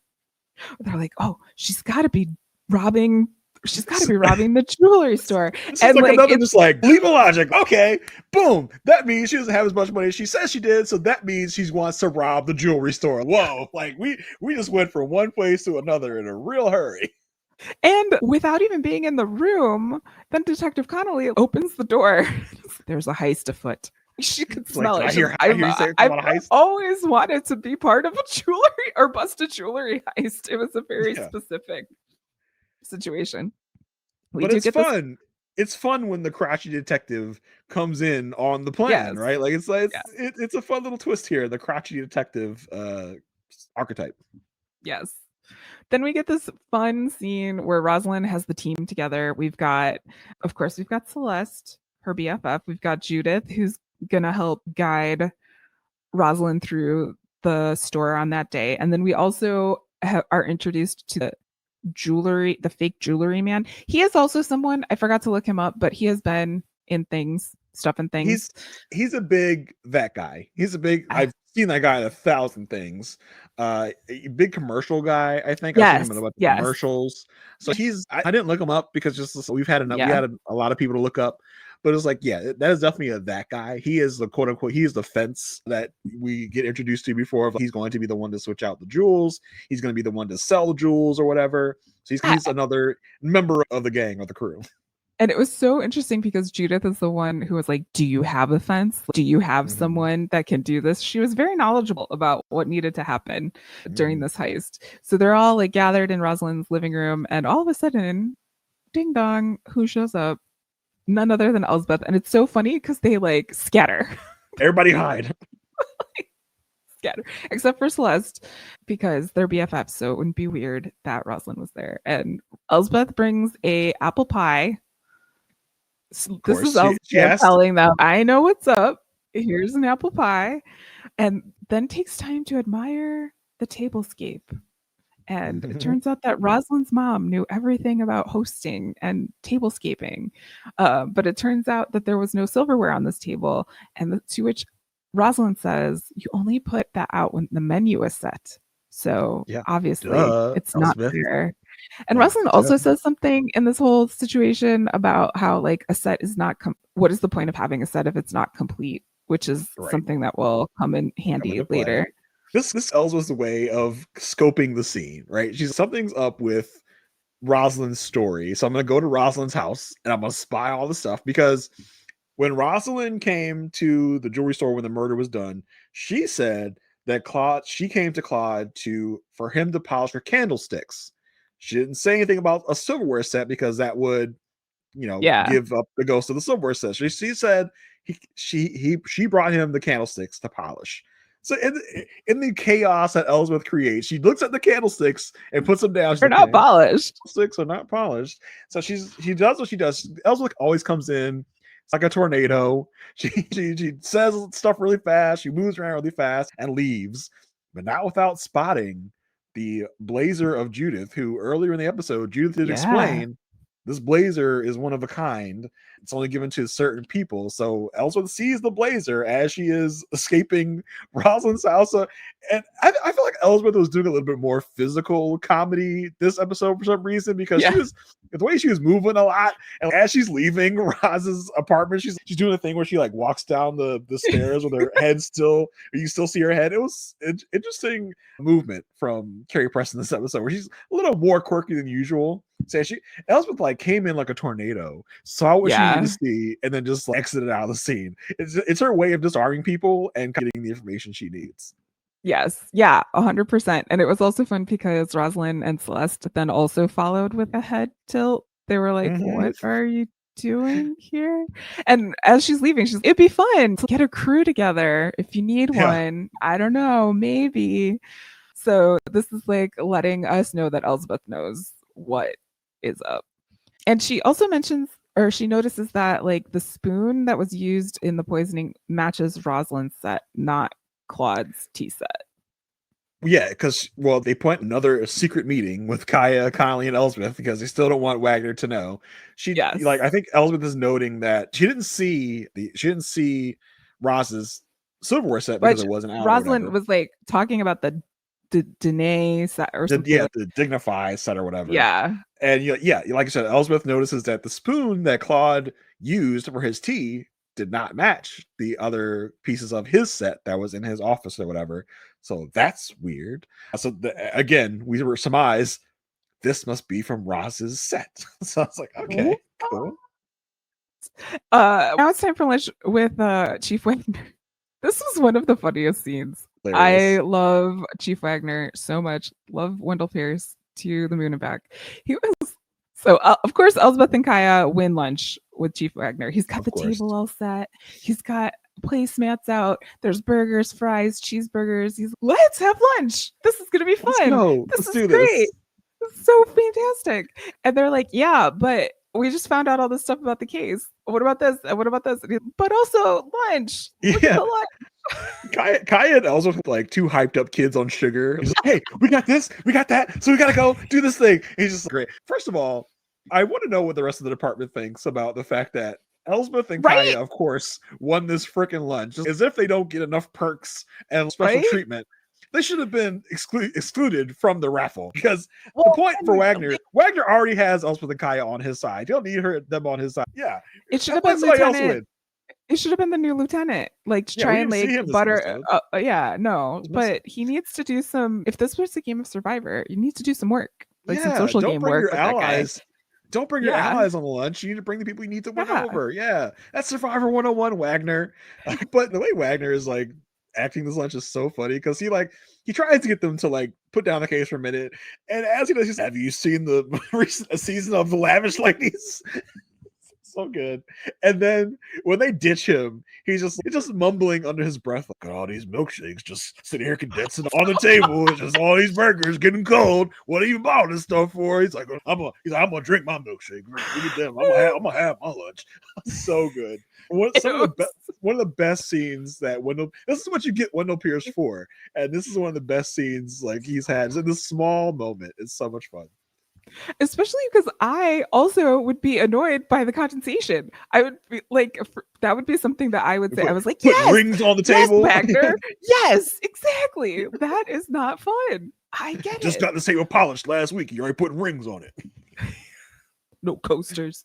Speaker 2: they're like, oh, she's got to be robbing the jewelry store.
Speaker 1: And like another just like leap of logic. Okay, boom. That means she doesn't have as much money as she says she did. So that means she wants to rob the jewelry store. Whoa. Like we just went from one place to another in a real hurry.
Speaker 2: And without even being in the room, then Detective Connolly opens the door. There's a heist afoot. She could smell it. I've always wanted to be part of a jewelry or bust a jewelry heist. It was a very specific situation.
Speaker 1: But it's fun. It's fun when the crotchety detective comes in on the plan, right? Like it's a fun little twist here. The crotchety detective archetype.
Speaker 2: Yes. Then we get this fun scene where Rosalind has the team together. We've got Celeste, her BFF. We've got Judith, who's gonna help guide Rosalind through the store on that day. And then we also are introduced to jewelry, the fake jewelry man. He is also someone, I forgot to look him up, but he has been in stuff and things.
Speaker 1: He's a big that guy. I've seen that guy in 1,000 things. A big commercial guy, I think. I've seen him in a bunch of commercials. So I didn't look him up because just we had a lot of people to look up. But it's like, yeah, that is definitely that guy. He is the quote unquote, he is the fence that we get introduced to before. He's going to be the one to switch out the jewels. He's going to be the one to sell the jewels or whatever. So he's another member of the gang or the crew.
Speaker 2: And it was so interesting because Judith is the one who was like, do you have a fence? Do you have someone that can do this? She was very knowledgeable about what needed to happen during this heist. So they're all like gathered in Rosalind's living room, and all of a sudden, ding dong, who shows up? None other than Elsbeth. And it's so funny because they like scatter.
Speaker 1: Everybody hide.
Speaker 2: Scatter. Except for Celeste, because they're BFFs, so it wouldn't be weird that Rosalind was there. And Elsbeth brings a apple pie. So this is Elsbeth telling them, I know what's up. Here's an apple pie. And then takes time to admire the tablescape. And it turns out that Rosalind's mom knew everything about hosting and tablescaping. But it turns out that there was no silverware on this table. And to which Rosalind says, you only put that out when the menu is set. So obviously it's not there. And Rosalind also says something in this whole situation about how like a set is not, what is the point of having a set if it's not complete, which is something that will come in handy later.
Speaker 1: This Ellsworth's way of scoping the scene, right? Something's up with Rosalind's story. So I'm going to go to Rosalind's house and I'm going to spy all the stuff, because when Rosalind came to the jewelry store when the murder was done, she said that she came to Claude for him to polish her candlesticks. She didn't say anything about a silverware set because that would, give up the ghost of the silverware set. She said she brought him the candlesticks to polish. So in the chaos that Ellsworth creates, she looks at the candlesticks and puts them down.
Speaker 2: They're not polished.
Speaker 1: Candlesticks are not polished. So she does what she does. Ellsworth always comes in. It's like a tornado. She says stuff really fast. She moves around really fast and leaves, but not without spotting the blazer of Judith, who earlier in the episode, Judith did explain this blazer is one of a kind. It's only given to certain people. So Ellsworth sees the blazer as she is escaping Rosalind's house. And I feel like Ellsworth was doing a little bit more physical comedy this episode for some reason, because the way she was moving a lot. And as she's leaving Roz's apartment, she's doing a thing where she like walks down the stairs with her head still, you still see her head. It was an interesting movement from Carrie Preston this episode, where she's a little more quirky than usual. So Elsbeth like came in like a tornado, saw what she needed to see, and then just like, exited out of the scene. It's her way of disarming people and getting the information she needs.
Speaker 2: Yes. Yeah, 100%. And it was also fun because Rosalind and Celeste then also followed with a head tilt. They were like, what are you doing here? And as she's leaving, it'd be fun to get a crew together if you need one. I don't know, maybe. So this is like letting us know that Elsbeth knows what is up. And she also she notices that like the spoon that was used in the poisoning matches Rosalind's set, not Claude's tea set.
Speaker 1: Yeah, because they point another secret meeting with Kaya, Connolly, and Elsbeth because they still don't want Wagner to know. I think Elsbeth is noting that she didn't see Roz's silverware set because it wasn't out.
Speaker 2: Rosalind was like talking about the Danae set or something.
Speaker 1: The Dignify set or whatever.
Speaker 2: Yeah.
Speaker 1: And like I said, Elsbeth notices that the spoon that Claude used for his tea did not match the other pieces of his set that was in his office or whatever. So that's weird. So again, we were surmised this must be from Roz's set. So I was like, okay, cool.
Speaker 2: Now it's time for lunch with Chief Wagner. This was one of the funniest scenes. Hilarious. I love Chief Wagner so much. Love Wendell Pierce to the moon and back. He was so of course Elsbeth and Kaya win lunch with Chief Wagner. He's got the table all set. He's got placemats out. There's burgers, fries, cheeseburgers. Let's have lunch. This is gonna be fun. This is great. This is so fantastic. And they're like, yeah, but we just found out all this stuff about the case. What about this? And what about this? But also lunch. Look at the lunch.
Speaker 1: Kaya and Ellsworth like two hyped up kids on sugar. He's like, hey, we got this, we got that, so we gotta go do this thing. He's just great. First of all, I want to know what the rest of the department thinks about the fact that Elsbeth and Kaya, of course, won this freaking lunch. As if they don't get enough perks and special treatment. They should have been excluded from the raffle, because the point for Wagner already has Elsbeth and Kaya on his side. He'll need them on his side. Yeah,
Speaker 2: it should have been somebody else win. It should have been the new lieutenant, like to try and like butter. But he needs to do some. If this was a game of Survivor, you need to do some work, like some social game work.
Speaker 1: Your allies. Don't bring your allies on the lunch. You need to bring the people you need to win over. Yeah, that's Survivor 101, Wagner. But the way Wagner is like acting this lunch is so funny, because he tries to get them to like put down the case for a minute, and as he does, he's, have you seen the recent season of The Lavish Ladies? So good. And then when they ditch him, he's just mumbling under his breath, like, all these milkshakes just sitting here condensing on the table. It's just all these burgers getting cold. What are you buying this stuff for? He's like, I'm gonna drink my milkshake. I'm gonna have my lunch. So good. One of the best scenes that this is what you get Wendell Pierce for, and this is one of the best scenes like he's had. It's in this small moment. It's so much fun.
Speaker 2: Especially because I also would be annoyed by the condensation. I would be like, that would be something that I would say. I was like, yes,
Speaker 1: rings on the table.
Speaker 2: Wagner. Yes, exactly. That is not fun. I get
Speaker 1: Just got the table polished last week. You already putting rings on it.
Speaker 2: No coasters.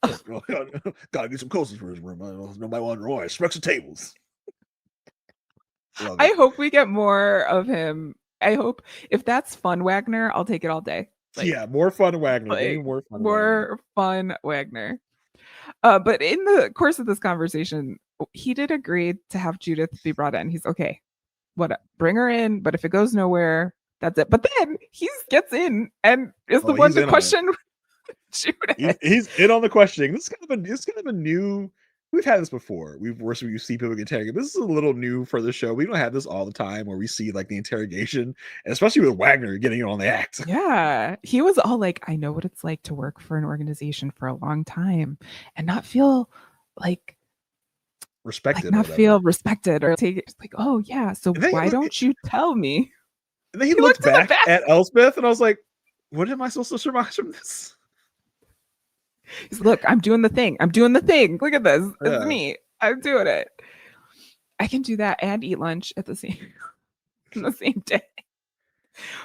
Speaker 1: Gotta get some coasters for his room. Nobody want to know. Specs of tables.
Speaker 2: I hope we get more of him. I hope if that's fun Wagner, I'll take it all day.
Speaker 1: Like, yeah, more fun Wagner.
Speaker 2: Like, more fun Wagner. But in the course of this conversation, he did agree to have Judith be brought in. He's okay. Bring her in, but if it goes nowhere, that's it. But then he gets in and is the one to question Judith.
Speaker 1: He's in on the questioning. This is kind of a new. We've had this before. Where you see people get interrogated. This is a little new for the show. We don't have this all the time where we see like the interrogation, and especially with Wagner getting on the act.
Speaker 2: Yeah, he was all like, "I know what it's like to work for an organization for a long time and not feel like
Speaker 1: respected,
Speaker 2: feel respected or take it like, oh yeah. So why don't you tell me?"
Speaker 1: And then he looked back at Elsbeth, and I was like, "What am I supposed to surmise from this?"
Speaker 2: He's look, I'm doing the thing. Look at this. It's me. I'm doing it. I can do that and eat lunch at the same day.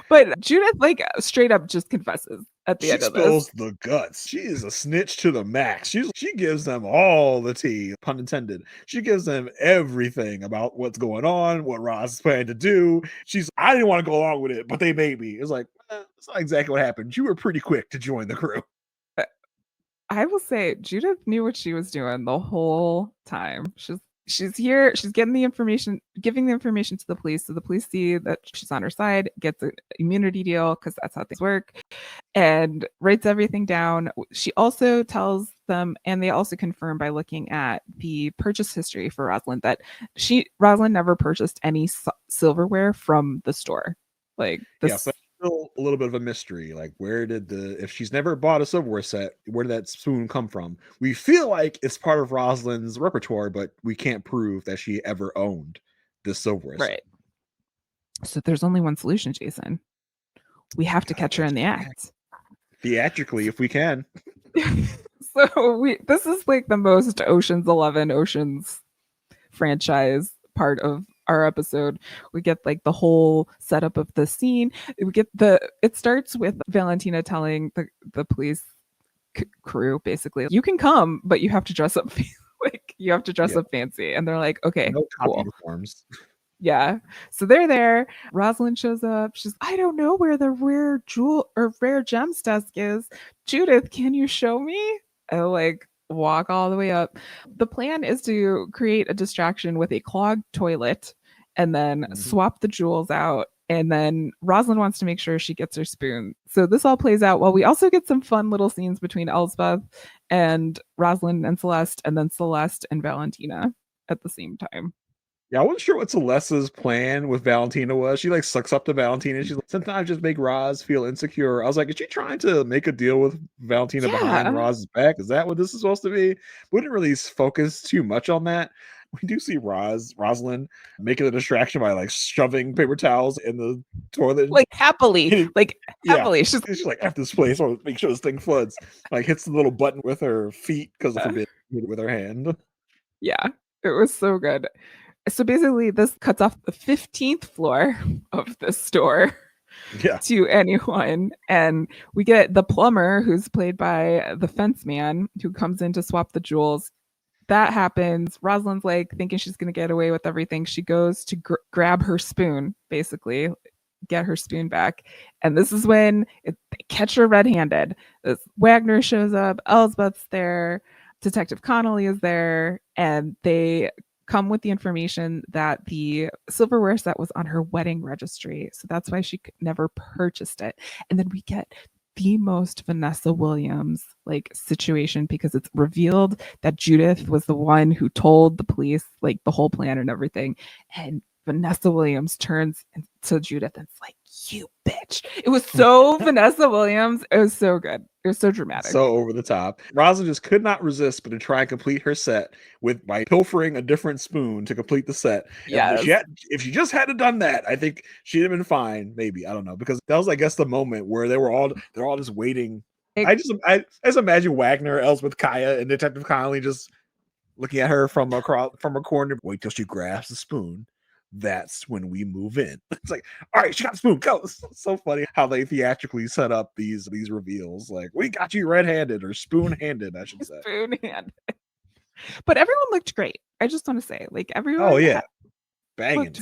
Speaker 2: But Judith, like, straight up just confesses at the end of this. She spills
Speaker 1: the guts. She is a snitch to the max. She gives them all the tea, pun intended. She gives them everything about what's going on, what Roz is planning to do. I didn't want to go along with it, but they made me. It's like, that's not exactly what happened. You were pretty quick to join the crew.
Speaker 2: I will say Judith knew what she was doing the whole time. She's here. She's getting the information, giving the information to the police. So the police see that she's on her side, gets an immunity deal because that's how things work, and writes everything down. She also tells them, and they also confirm by looking at the purchase history for Rosalind, that Rosalind never purchased any silverware from the store. Like this.
Speaker 1: Yeah, still a little bit of a mystery. Like, if she's never bought a silverware set, where did that spoon come from? We feel like it's part of Rosalind's repertoire, but we can't prove that she ever owned this silverware set.
Speaker 2: Right. So there's only one solution, Jason. We have to catch her in the act.
Speaker 1: Theatrically, if we can.
Speaker 2: So this is like the most Ocean's 11 franchise part of our episode. We get like the whole setup of the scene. It starts with Valentina telling the police crew basically, you can come, but you have to dress up up fancy. And they're like, okay,
Speaker 1: no
Speaker 2: cool.
Speaker 1: Uniforms.
Speaker 2: Yeah. So they're there. Rosalind shows up. She's, I don't know where the rare gems desk is. Judith, can you show me? I like walk all the way up. The plan is to create a distraction with a clogged toilet and then swap the jewels out. And then Rosalind wants to make sure she gets her spoon. So this all plays out while we also get some fun little scenes between Elsbeth and Rosalind and Celeste, and then Celeste and Valentina at the same time.
Speaker 1: Yeah, I wasn't sure what Celeste's plan with Valentina was. She like sucks up to Valentina. She's like, sometimes just make Roz feel insecure. I was like, is she trying to make a deal with Valentina behind Roz's back? Is that what this is supposed to be? We didn't really focus too much on that. we do see Rosalind making a distraction by like shoving paper towels in the toilet,
Speaker 2: like happily.
Speaker 1: She's like, "F this place, I'll make sure this thing floods." Like hits the little button with her feet because of forbid with her hand.
Speaker 2: Yeah, it was so good. So basically, this cuts off the 15th floor of the store to anyone. And we get the plumber, who's played by the fence man, who comes in to swap the jewels. That happens. Rosalind's like thinking she's going to get away with everything. She goes to grab her spoon, basically, get her spoon back. And this is when they catch her red-handed. Wagner shows up, Elsbeth's there, Detective Connolly is there, and they come with the information that the silverware set was on her wedding registry. So that's why she never purchased it. And then we get the most Vanessa Williams like situation, because it's revealed that Judith was the one who told the police like the whole plan and everything. And Vanessa Williams turns to Judith and it's like, "You bitch." It was so Vanessa Williams. It was so good. It was so dramatic.
Speaker 1: So over the top. Rosalind just could not resist but to try and complete her set by pilfering a different spoon to complete the set.
Speaker 2: Yeah.
Speaker 1: If she just hadn't done that, I think she'd have been fine. Maybe. I don't know. Because that was, I guess, the moment where they're all just waiting. I just imagine Wagner, Elsbeth, Kaya, and Detective Connolly just looking at her from a corner. Wait till she grabs the spoon. That's when we move in. It's like, all right, she got the spoon. Go. It's so funny how they theatrically set up these reveals. Like, we got you red-handed or spoon-handed, I should say.
Speaker 2: Spoon-handed. But everyone looked great. I just want to say, like, everyone.
Speaker 1: Oh yeah, banging.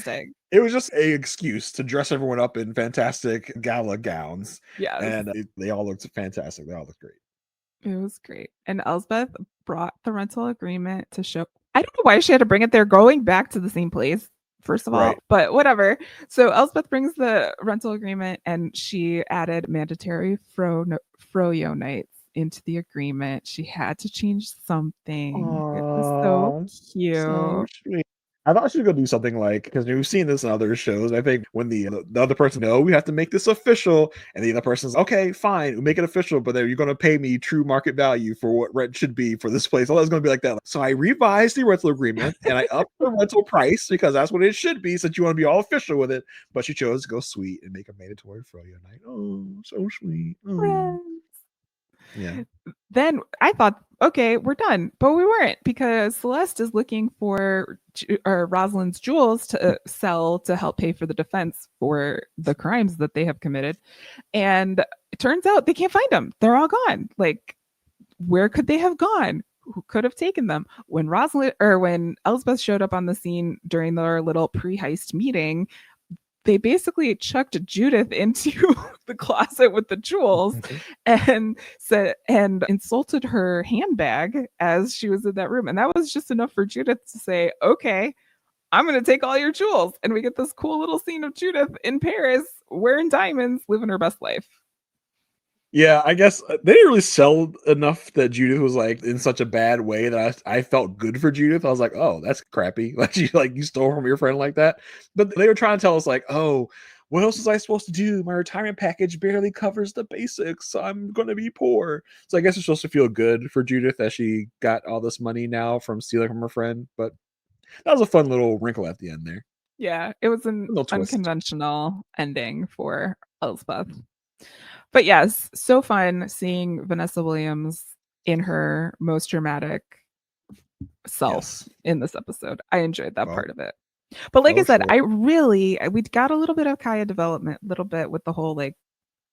Speaker 1: It was just an excuse to dress everyone up in fantastic gala gowns.
Speaker 2: Yeah,
Speaker 1: and they all looked fantastic. They all looked great.
Speaker 2: It was great. And Elsbeth brought the rental agreement to show. I don't know why she had to bring it there, going back to the same place. First of all, but whatever. So Elsbeth brings the rental agreement, and she added mandatory Froyo nights into the agreement. She had to change something. It was so cute.
Speaker 1: So sweet. I thought she was gonna do something like, because we've seen this in other shows. I think when the other person, no, we have to make this official, and the other person's okay, fine, we'll make it official, but then you're gonna pay me true market value for what rent should be for this place. All that's gonna be like that. So I revised the rental agreement and I upped the rental price because that's what it should be, since you want to be all official with it. But she chose to go sweet and make a mandatory Froyo night. Oh, so sweet. Oh. Yeah.
Speaker 2: Then I thought, okay, we're done, but we weren't, because Celeste is looking for Rosalind's jewels to sell to help pay for the defense for the crimes that they have committed, and it turns out they can't find them. They're all gone. Like, where could they have gone? Who could have taken them? When Elsbeth showed up on the scene during their little pre-heist meeting, they basically chucked Judith into the closet with the jewels and insulted her handbag as she was in that room. And that was just enough for Judith to say, okay, I'm going to take all your jewels. And we get this cool little scene of Judith in Paris wearing diamonds, living her best life.
Speaker 1: Yeah, I guess they didn't really sell enough that Judith was like in such a bad way that I felt good for Judith. I was like, oh, that's crappy. Like you stole from your friend like that. But they were trying to tell us like, oh, what else was I supposed to do? My retirement package barely covers the basics. So I'm going to be poor. So I guess it's supposed to feel good for Judith that she got all this money now from stealing from her friend. But that was a fun little wrinkle at the end there.
Speaker 2: Yeah, it was an unconventional ending for Elsbeth. But yes, so fun seeing Vanessa Williams in her most dramatic self in this episode. I enjoyed that part of it. But like I said, we got a little bit of Kaya development, a little bit with the whole like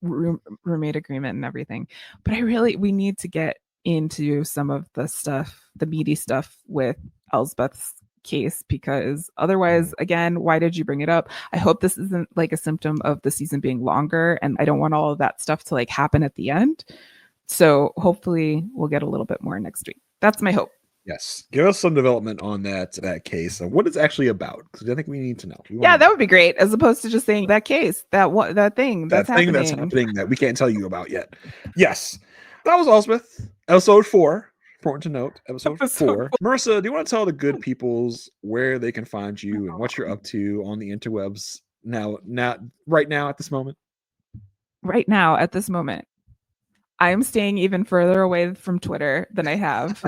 Speaker 2: roommate agreement and everything. But we need to get into some of the stuff, the meaty stuff with Elsbeth's case, because otherwise, again, why did you bring it up? I hope this isn't like a symptom of the season being longer, and I don't want all of that stuff to like happen at the end. So hopefully we'll get a little bit more next week. That's my hope.
Speaker 1: Yes, give us some development on that case and what it's actually about, because I think we need to know.
Speaker 2: That would be great, as opposed to just saying that case, that thing that's happening
Speaker 1: that we can't tell you about yet. Yes, that was Elsbeth, episode 4. Important to note, episode 4. Marissa, do you want to tell the good peoples where they can find you and what you're up to on the interwebs right now at this moment?
Speaker 2: Right now at this moment, I am staying even further away from Twitter than I have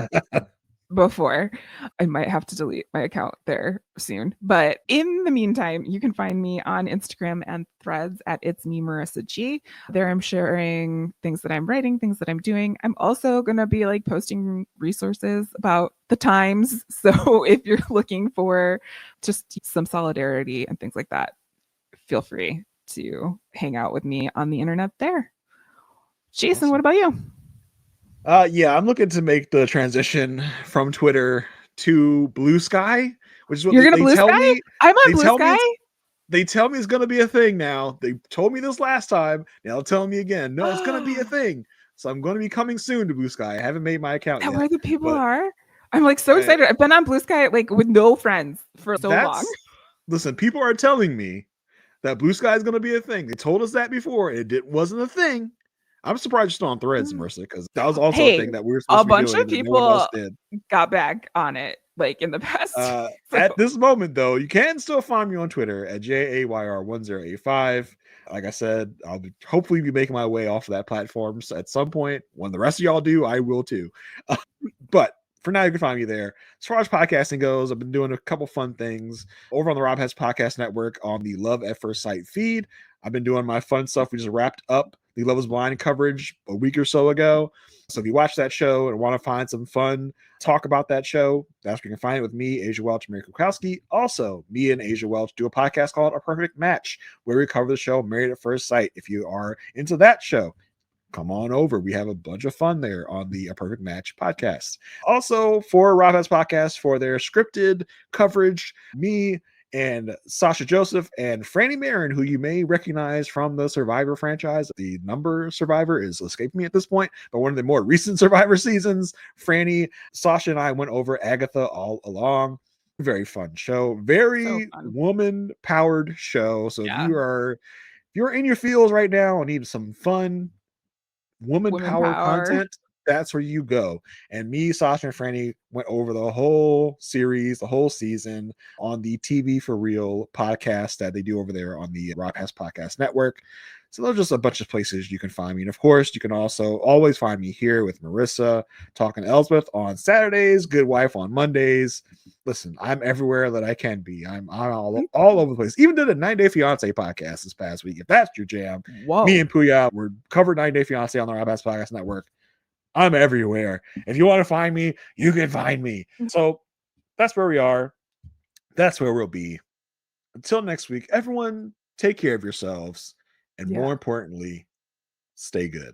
Speaker 2: before. I might have to delete my account there soon. But in the meantime, you can find me on Instagram and Threads at It's Me Marissa G. There I'm sharing things that I'm writing, things that I'm doing. I'm also going to be like posting resources about the times. So if you're looking for just some solidarity and things like that, feel free to hang out with me on the internet there. Jason, awesome. What about you?
Speaker 1: Yeah, I'm looking to make the transition from Twitter to Blue Sky, which is what they tell me.
Speaker 2: I'm on Blue Sky.
Speaker 1: They tell me it's going to be a thing now. They told me this last time. Now they're telling me again. No, it's going to be a thing. So I'm going to be coming soon to Blue Sky. I haven't made my account yet.
Speaker 2: Where the people are? I'm like so excited. I've been on Blue Sky like with no friends for so long.
Speaker 1: Listen, people are telling me that Blue Sky is going to be a thing. They told us that before. It wasn't a thing. I'm surprised you're still on Threads, Marissa, because that was also a thing that we were supposed to be doing.
Speaker 2: A bunch of people got back on it like in the past.
Speaker 1: At this moment, though, you can still find me on Twitter at JAYR1085. Like I said, I'll hopefully be making my way off of that platform. So at some point, when the rest of y'all do, I will too. But for now, you can find me there. As far as podcasting goes, I've been doing a couple fun things over on the Rob Has Podcast Network on the Love at First Sight feed. I've been doing my fun stuff. We just wrapped up the Love is Blind coverage a week or so ago. So if you watch that show and want to find some fun talk about that show, that's where you can find it with me, Asia Welch, Mary Kukowski. Also, me and Asia Welch do a podcast called A Perfect Match, where we cover the show Married at First Sight. If you are into that show, come on over. We have a bunch of fun there on the A Perfect Match podcast. Also, for Rob Has Podcast, for their scripted coverage, me and Sasha Joseph and Franny Marin, who you may recognize from the Survivor franchise. The number Survivor is escaping me at this point, but one of the more recent Survivor seasons, Franny, Sasha, and I went over Agatha all along. Very fun show. Very woman-powered show. So if you're in your feels right now and need some fun woman power content, that's where you go. And me, Sasha, and Franny went over the whole series, the whole season on the TV for Real podcast that they do over there on the Rob Has Podcast Network. So there's just a bunch of places you can find me. And of course, you can also always find me here with Marissa talking to Elsbeth on Saturdays, Good Wife on Mondays. Listen, I'm everywhere that I can be. I'm all over the place. Even did a 90 Day Fiance podcast this past week. If that's your jam, me and Puya were covered 90 Day Fiance on the Rob Has Podcast Network. I'm everywhere. If you want to find me, you can find me. So that's where we are. That's where we'll be. Until next week, everyone, take care of yourselves. And more importantly, stay good.